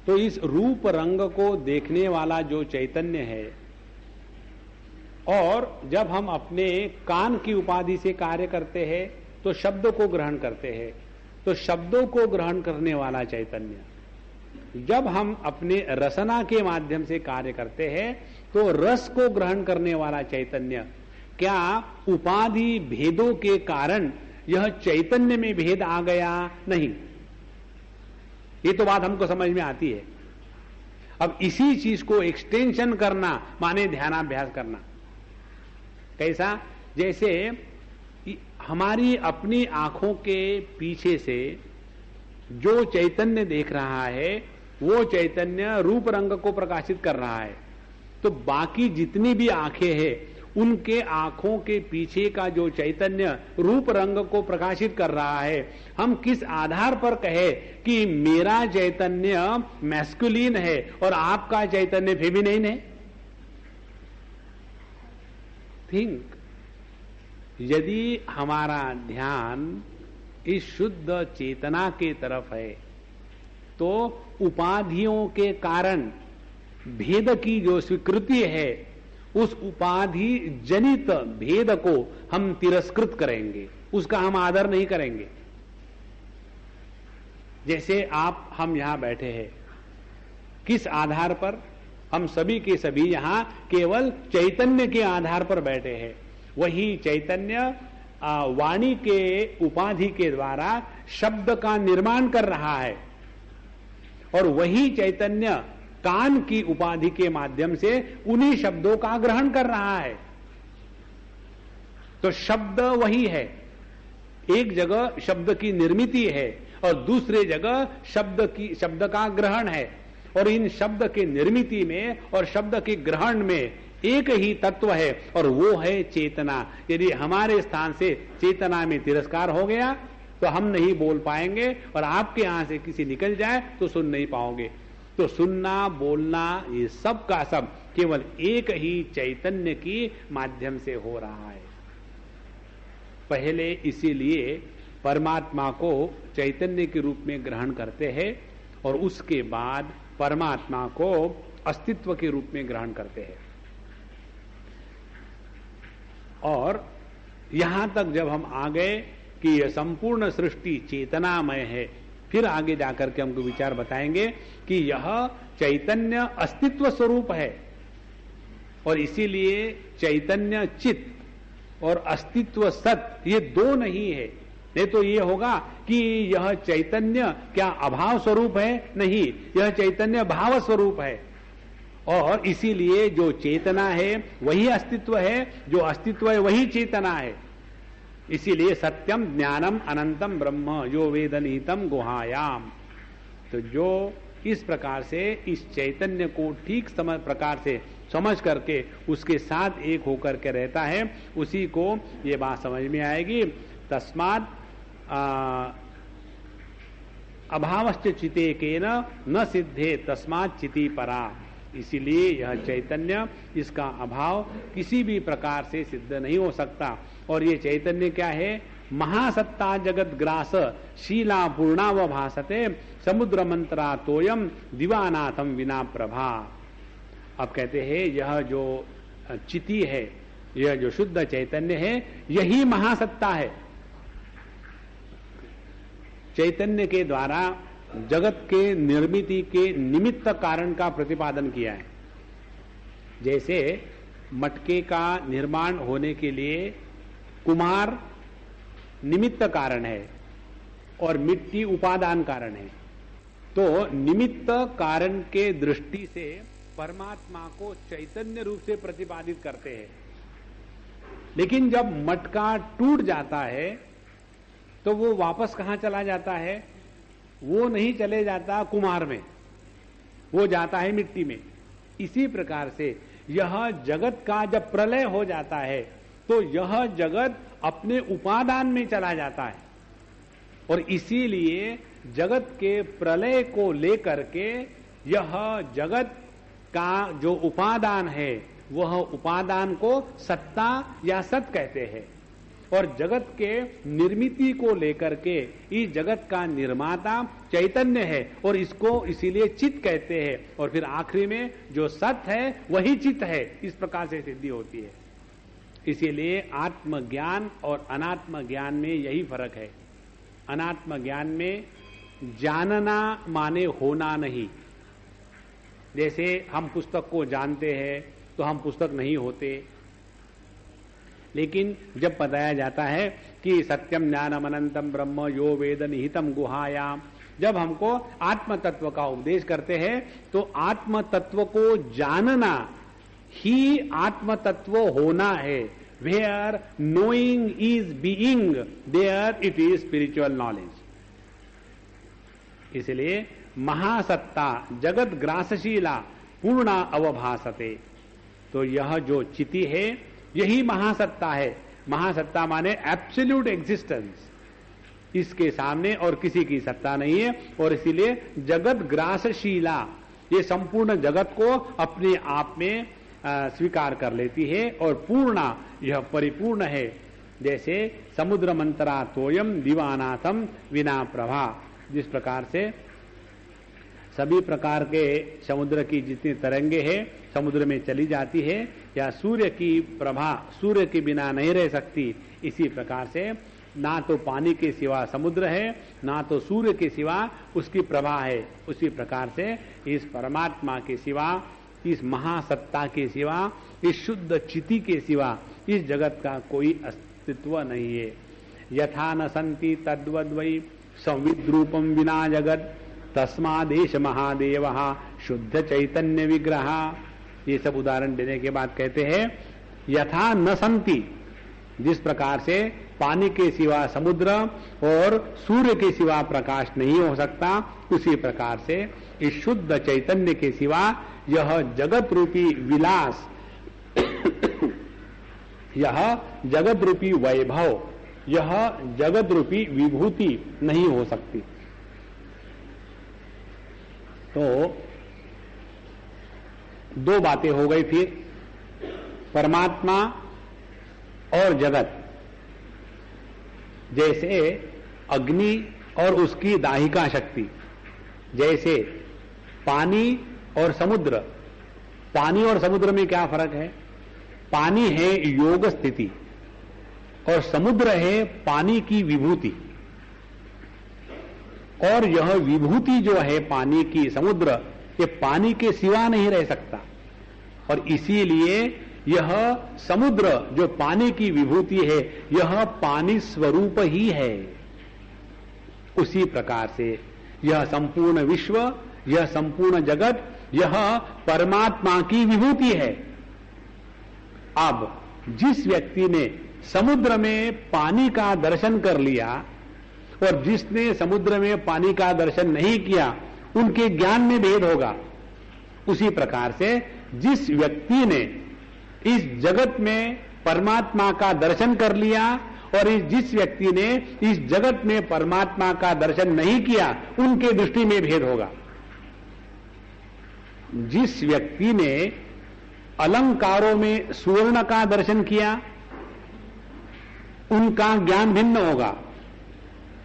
तो इस रूप रंग को देखने वाला जो चैतन्य है, और जब हम अपने कान की उपाधि से कार्य करते हैं तो शब्द को ग्रहण करते हैं, तो शब्दों को ग्रहण करने वाला चैतन्य, जब हम अपने रसना के माध्यम से कार्य करते हैं तो रस को ग्रहण करने वाला चैतन्य, क्या उपाधि भेदों के कारण यह चैतन्य में भेद आ गया? नहीं। ये तो बात हमको समझ में आती है। अब इसी चीज को एक्सटेंशन करना माने ध्यानाभ्यास करना। कैसा? जैसे हमारी अपनी आंखों के पीछे से जो चैतन्य देख रहा है वो चैतन्य रूप रंग को प्रकाशित कर रहा है, तो बाकी जितनी भी आंखें हैं उनके आंखों के पीछे का जो चैतन्य रूप रंग को प्रकाशित कर रहा है, हम किस आधार पर कहे कि मेरा चैतन्य मैस्कुलिन है और आपका चैतन्य फेमिनिन है? थिंक, यदि हमारा ध्यान इस शुद्ध चेतना के तरफ है तो उपाधियों के कारण भेद की जो स्वीकृति है, उस उपाधि जनित भेद को हम तिरस्कृत करेंगे, उसका हम आदर नहीं करेंगे। जैसे हम यहां बैठे हैं, किस आधार पर? हम सभी के सभी यहां केवल चैतन्य के आधार पर बैठे हैं। वही चैतन्य वाणी के उपाधि के द्वारा शब्द का निर्माण कर रहा है और वही चैतन्य कान की उपाधि के माध्यम से उन्हीं शब्दों का ग्रहण कर रहा है। तो शब्द वही है, एक जगह शब्द की निर्मिति है और दूसरे जगह शब्द का ग्रहण है, और इन शब्द की निर्मिति में और शब्द के ग्रहण में एक ही तत्व है और वो है चेतना। यदि हमारे स्थान से चेतना में तिरस्कार हो गया तो हम नहीं बोल पाएंगे, और आपके यहां से किसी निकल जाए तो सुन नहीं पाओगे। तो सुनना, बोलना, ये सब का सब केवल एक ही चैतन्य की माध्यम से हो रहा है। पहले इसीलिए परमात्मा को चैतन्य के रूप में ग्रहण करते हैं और उसके बाद परमात्मा को अस्तित्व के रूप में ग्रहण करते हैं। और यहां तक जब हम आ गए कि यह संपूर्ण सृष्टि चेतनामय है, फिर आगे जाकर के हमको विचार बताएंगे कि यह चैतन्य अस्तित्व स्वरूप है, और इसीलिए चैतन्य चित्त और अस्तित्व सत ये दो नहीं है। नहीं तो ये होगा कि यह चैतन्य क्या अभाव स्वरूप है? नहीं, यह चैतन्य भाव स्वरूप है। और इसीलिए जो चेतना है वही अस्तित्व है, जो अस्तित्व है वही चेतना है। इसीलिए सत्यम ज्ञानम अनंतम ब्रह्म यो वेद निहितम गुहायाम। तो जो इस प्रकार से इस चैतन्य को ठीक प्रकार से समझ करके उसके साथ एक होकर के रहता है, उसी को ये बात समझ में आएगी। तस्मात् अभावश्च चितेकेन न सिद्धे तस्मात् चिति परा। इसीलिए यह चैतन्य, इसका अभाव किसी भी प्रकार से सिद्ध नहीं हो सकता। और ये चैतन्य क्या है? महासत्ता जगत ग्रास शीला पूर्णाव भासते समुद्र मंत्रा तोयम दिवानाथम विना प्रभा। अब कहते हैं यह जो चिति है, यह जो शुद्ध चैतन्य है, यही महासत्ता है। चैतन्य के द्वारा जगत के निर्मिति के निमित्त कारण का प्रतिपादन किया है। जैसे मटके का निर्माण होने के लिए कुम्हार निमित्त कारण है और मिट्टी उपादान कारण है। तो निमित्त कारण के दृष्टि से परमात्मा को चैतन्य रूप से प्रतिपादित करते हैं। लेकिन जब मटका टूट जाता है तो वो वापस कहां चला जाता है? वो नहीं चले जाता कुम्हार में, वो जाता है मिट्टी में। इसी प्रकार से यह जगत का जब प्रलय हो जाता है तो यह जगत अपने उपादान में चला जाता है, और इसीलिए जगत के प्रलय को लेकर के यह जगत का जो उपादान है वह उपादान को सत्ता या सत कहते हैं, और जगत के निर्मिति को लेकर के इस जगत का निर्माता चैतन्य है और इसको इसीलिए चित्त कहते हैं, और फिर आखिरी में जो सत है वही चित्त है। इस प्रकार से सिद्धि होती है। इसीलिए आत्मज्ञान और अनात्म ज्ञान में यही फर्क है। अनात्म ज्ञान में जानना माने होना नहीं। जैसे हम पुस्तक को जानते हैं तो हम पुस्तक नहीं होते, लेकिन जब बताया जाता है कि सत्यम ज्ञानम अनंतम ब्रह्म यो वेद निहितम गुहायाम, जब हमको आत्म तत्व का उपदेश करते हैं तो आत्म तत्व को जानना ही आत्म तत्व होना है। Where knowing is being, there it is spiritual knowledge. इसलिए महासत्ता जगत ग्रासशीला पूर्णा अवभासते। तो यह जो चिति है यही महासत्ता है। महासत्ता माने एब्सोल्यूट एग्जिस्टेंस, इसके सामने और किसी की सत्ता नहीं है। और इसीलिए जगत ग्रासशीला, ये संपूर्ण जगत को अपने आप में स्वीकार कर लेती है और पूर्णा, यह परिपूर्ण है। जैसे समुद्र मंतरा तोयम दिवानाथम विना प्रभा, जिस प्रकार से सभी प्रकार के समुद्र की जितनी तरंगे हैं समुद्र में चली जाती है, या सूर्य की प्रभा सूर्य के बिना नहीं रह सकती, इसी प्रकार से ना तो पानी के सिवा समुद्र है, ना तो सूर्य के सिवा उसकी प्रभा है। उसी प्रकार से इस परमात्मा के सिवा, इस महासत्ता के सिवा, इस शुद्ध चिति के सिवा इस जगत का कोई अस्तित्व नहीं है। यथा न संति तद्वद्वै संविद्रूपम विना जगत तस्मादेश महादेव शुद्ध चैतन्य विग्रह। ये सब उदाहरण देने के बाद कहते हैं यथा न संति, जिस प्रकार से पानी के सिवा समुद्र और सूर्य के सिवा प्रकाश नहीं हो सकता, उसी प्रकार से इस शुद्ध चैतन्य के सिवा यह जगत रूपी विलास, यह जगत रूपी वैभव, यह जगत रूपी विभूति नहीं हो सकती। तो दो बातें हो गई फिर, परमात्मा और जगत। जैसे अग्नि और उसकी दाहिका शक्ति, जैसे पानी और समुद्र। पानी और समुद्र में क्या फर्क है? पानी है योग स्थिति और समुद्र है पानी की विभूति। और यह विभूति जो है पानी की, समुद्र, ये पानी के सिवा नहीं रह सकता। और इसीलिए यह समुद्र जो पानी की विभूति है, यह पानी स्वरूप ही है। उसी प्रकार से यह संपूर्ण विश्व, यह संपूर्ण जगत, यह परमात्मा की विभूति है। अब जिस व्यक्ति ने समुद्र में पानी का दर्शन कर लिया और जिसने समुद्र में पानी का दर्शन नहीं किया, उनके ज्ञान में भेद होगा। उसी प्रकार से जिस व्यक्ति ने इस जगत में परमात्मा का दर्शन कर लिया और जिस व्यक्ति ने इस जगत में परमात्मा का दर्शन नहीं किया, उनके दृष्टि में भेद होगा। जिस व्यक्ति ने अलंकारों में सुवर्ण का दर्शन किया, उनका ज्ञान भिन्न होगा।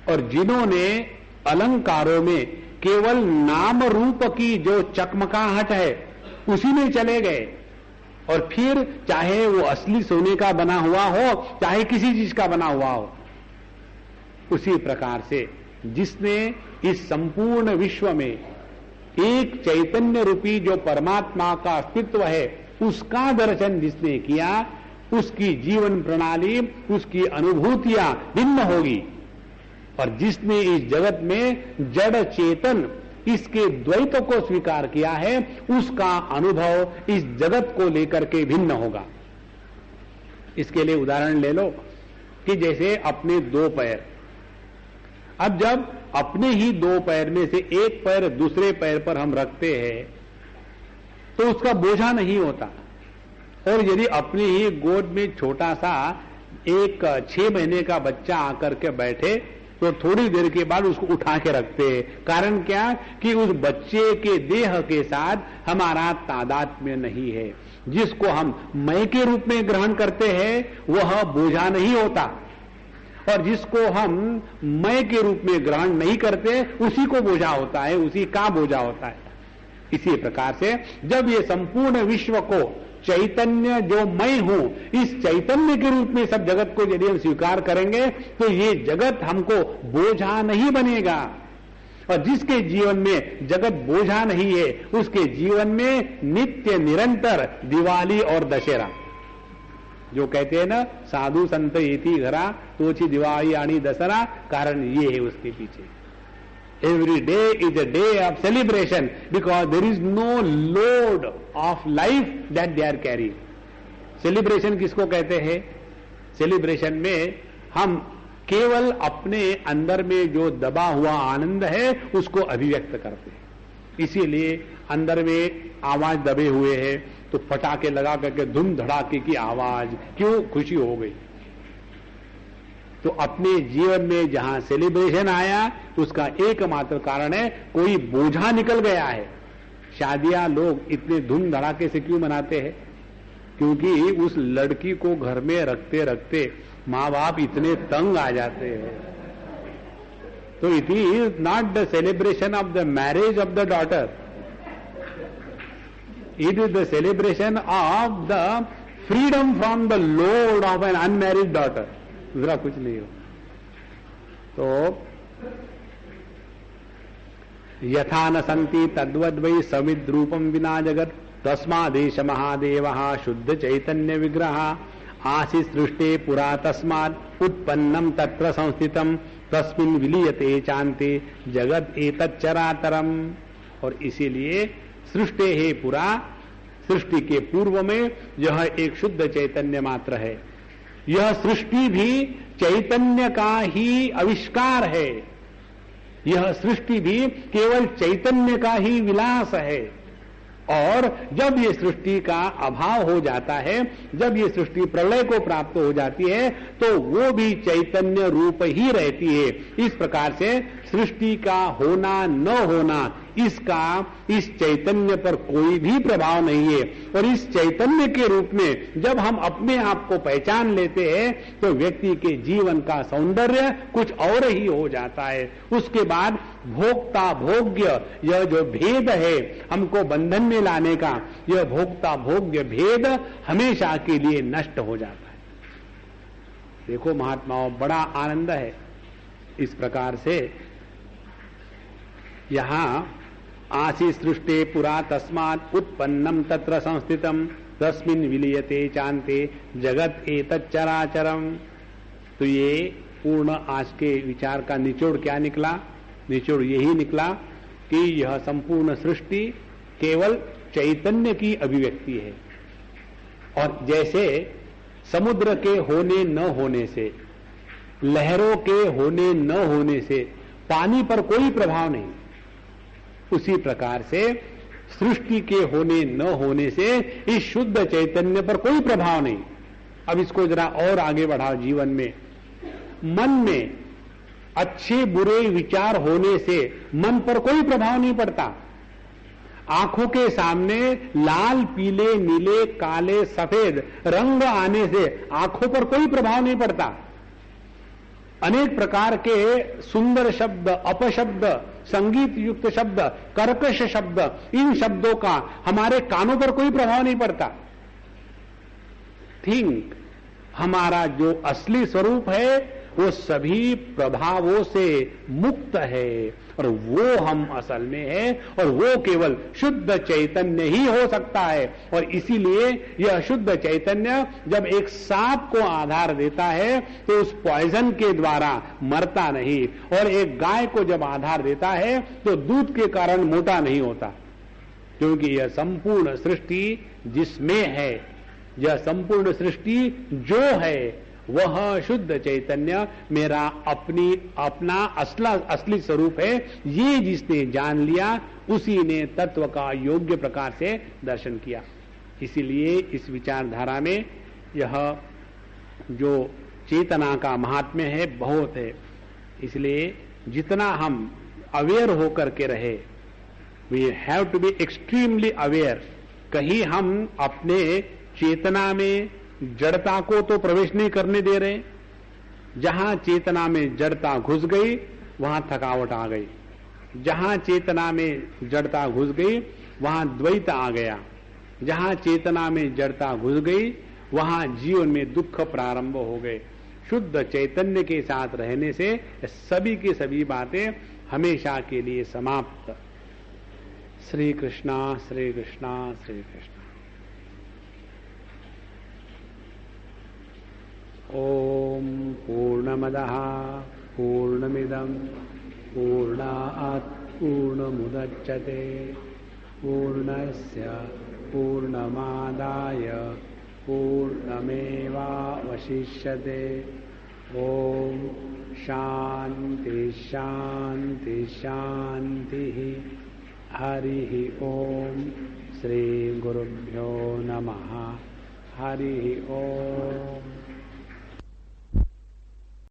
और जिन्होंने अलंकारों में केवल नाम रूप की जो चकमकाहट है उसी में चले गए, और फिर चाहे वो असली सोने का बना हुआ हो, चाहे किसी चीज का बना हुआ हो, उसी प्रकार से जिसने इस संपूर्ण विश्व में एक चैतन्य रूपी जो परमात्मा का अस्तित्व है, उसका दर्शन जिसने किया, उसकी जीवन प्रणाली, उसकी अनुभूतियां भिन्न होगी। और जिसने इस जगत में जड़ चेतन इसके द्वैत को स्वीकार किया है, उसका अनुभव इस जगत को लेकर के भिन्न होगा। इसके लिए उदाहरण ले लो कि जैसे अपने दो पैर, अब जब अपने ही दो पैर में से एक पैर दूसरे पैर पर हम रखते हैं तो उसका बोझा नहीं होता। और यदि अपनी ही गोद में छोटा सा एक 6 महीने का बच्चा आकर के बैठे तो थोड़ी देर के बाद उसको उठा के रखते हैं। कारण क्या? कि उस बच्चे के देह के साथ हमारा तादात्म्य नहीं है। जिसको हम मैं के रूप में ग्रहण करते हैं वह बोझा नहीं होता, और जिसको हम मैं के रूप में ग्रहण नहीं करते उसी को बोझा होता है, उसी का बोझा होता है। इसी प्रकार से जब ये संपूर्ण विश्व को चैतन्य जो मैं हूं, इस चैतन्य के रूप में सब जगत को यदि हम स्वीकार करेंगे तो ये जगत हमको बोझा नहीं बनेगा। और जिसके जीवन में जगत बोझा नहीं है, उसके जीवन में नित्य निरंतर दिवाली और दशहरा, जो कहते हैं ना साधु संत इति घरा तोची दिवाली आनी दशहरा, कारण ये है उसके पीछे। Every day is a day of celebration because there is no load of life that they are carrying. Celebration किसको कहते हैं? Celebration में हम केवल अपने अंदर में जो दबा हुआ आनंद है उसको अभिव्यक्त करते हैं। इसीलिए अंदर में आवाज दबे हुए है, तो पटाखे लगा करके धूम धड़ाके की आवाज, क्यों? खुशी हो गई। तो अपने जीवन में जहां सेलिब्रेशन आया उसका एकमात्र कारण है कोई बोझा निकल गया है। शादियां लोग इतने धूम धड़ाके से क्यों मनाते हैं? क्योंकि उस लड़की को घर में रखते रखते माँ बाप इतने तंग आ जाते हैं। तो it is not the celebration of the marriage of the daughter, it is the celebration of the freedom from the load of an unmarried daughter, दूसरा कुछ नहीं हो। तो यथा न संति तद्वद वै समिद रूपम विना जगत तस्मादेश महादेव शुद्ध चैतन्य विग्रह आसी सृष्टे पुरा तस्मात् उत्पन्नम तत्र संस्थितम तस्मिन् विलीयते चान्ते जगत एतच्चरातरम। और इसीलिए सृष्टे है पुरा, सृष्टि के पूर्व में यह एक शुद्ध चैतन्य मात्र है। यह सृष्टि भी चैतन्य का ही आविष्कार है, यह सृष्टि भी केवल चैतन्य का ही विलास है। और जब ये सृष्टि का अभाव हो जाता है, जब ये सृष्टि प्रलय को प्राप्त हो जाती है, तो वो भी चैतन्य रूप ही रहती है। इस प्रकार से सृष्टि का होना न होना इसका इस चैतन्य पर कोई भी प्रभाव नहीं है। और इस चैतन्य के रूप में जब हम अपने आप को पहचान लेते हैं तो व्यक्ति के जीवन का सौंदर्य कुछ और ही हो जाता है। उसके बाद भोक्ता भोग्य यह जो भेद है हमको बंधन में लाने का, यह भोक्ता भोग्य भेद हमेशा के लिए नष्ट हो जाता है। देखो महात्माओं, बड़ा आनंद है। इस प्रकार से यहां आसी सृष्टे पुरा तस्मात् उत्पन्नम तत्र संस्थितम तस्मिन् विलीयते चान्ते जगत एतच्चराचरम। तो ये पूर्ण आज के विचार का निचोड़ क्या निकला? निचोड़ यही निकला कि यह संपूर्ण सृष्टि केवल चैतन्य की अभिव्यक्ति है। और जैसे समुद्र के होने न होने से, लहरों के होने न होने से पानी पर कोई प्रभाव नहीं, उसी प्रकार से सृष्टि के होने न होने से इस शुद्ध चैतन्य पर कोई प्रभाव नहीं। अब इसको जरा और आगे बढ़ाओ जीवन में। मन में अच्छे बुरे विचार होने से मन पर कोई प्रभाव नहीं पड़ता। आंखों के सामने लाल पीले नीले काले सफेद रंग आने से आंखों पर कोई प्रभाव नहीं पड़ता। अनेक प्रकार के सुंदर शब्द, अपशब्द, संगीत युक्त शब्द, कर्कश शब्द, इन शब्दों का हमारे कानों पर कोई प्रभाव नहीं पड़ता। थिंक, हमारा जो असली स्वरूप है वो सभी प्रभावों से मुक्त है और वो हम असल में है और वो केवल शुद्ध चैतन्य ही हो सकता है। और इसीलिए यह शुद्ध चैतन्य जब एक सांप को आधार देता है तो उस पॉइजन के द्वारा मरता नहीं, और एक गाय को जब आधार देता है तो दूध के कारण मोटा नहीं होता। क्योंकि यह संपूर्ण सृष्टि जिसमें है, यह संपूर्ण सृष्टि जो है वह शुद्ध चैतन्य मेरा अपना असली स्वरूप है। ये जिसने जान लिया उसी ने तत्व का योग्य प्रकार से दर्शन किया। इसीलिए इस विचारधारा में यह जो चेतना का महात्म्य है बहुत है। इसलिए जितना हम अवेयर होकर के रहे, we have to be extremely aware. कहीं हम अपने चेतना में जड़ता को तो प्रवेश नहीं करने दे रहे। जहां चेतना में जड़ता घुस गई वहां थकावट आ गई, जहां चेतना में जड़ता घुस गई वहां द्वैत आ गया, जहां चेतना में जड़ता घुस गई वहां जीवन में दुख प्रारंभ हो गए। शुद्ध चैतन्य के साथ रहने से सभी की सभी बातें हमेशा के लिए समाप्त। श्री कृष्णा श्री कृष्णा श्री कृष्णा। ओम पूर्णमदः पूर्णमिदं पूर्णात् पूर्णमुदच्यते पूर्णस्य पूर्णमादाय पूर्णमेवावशिष्यते। ओम शांति शांति शांति। हरि ओम। श्री गुरुभ्यो नमः। हरि ओम।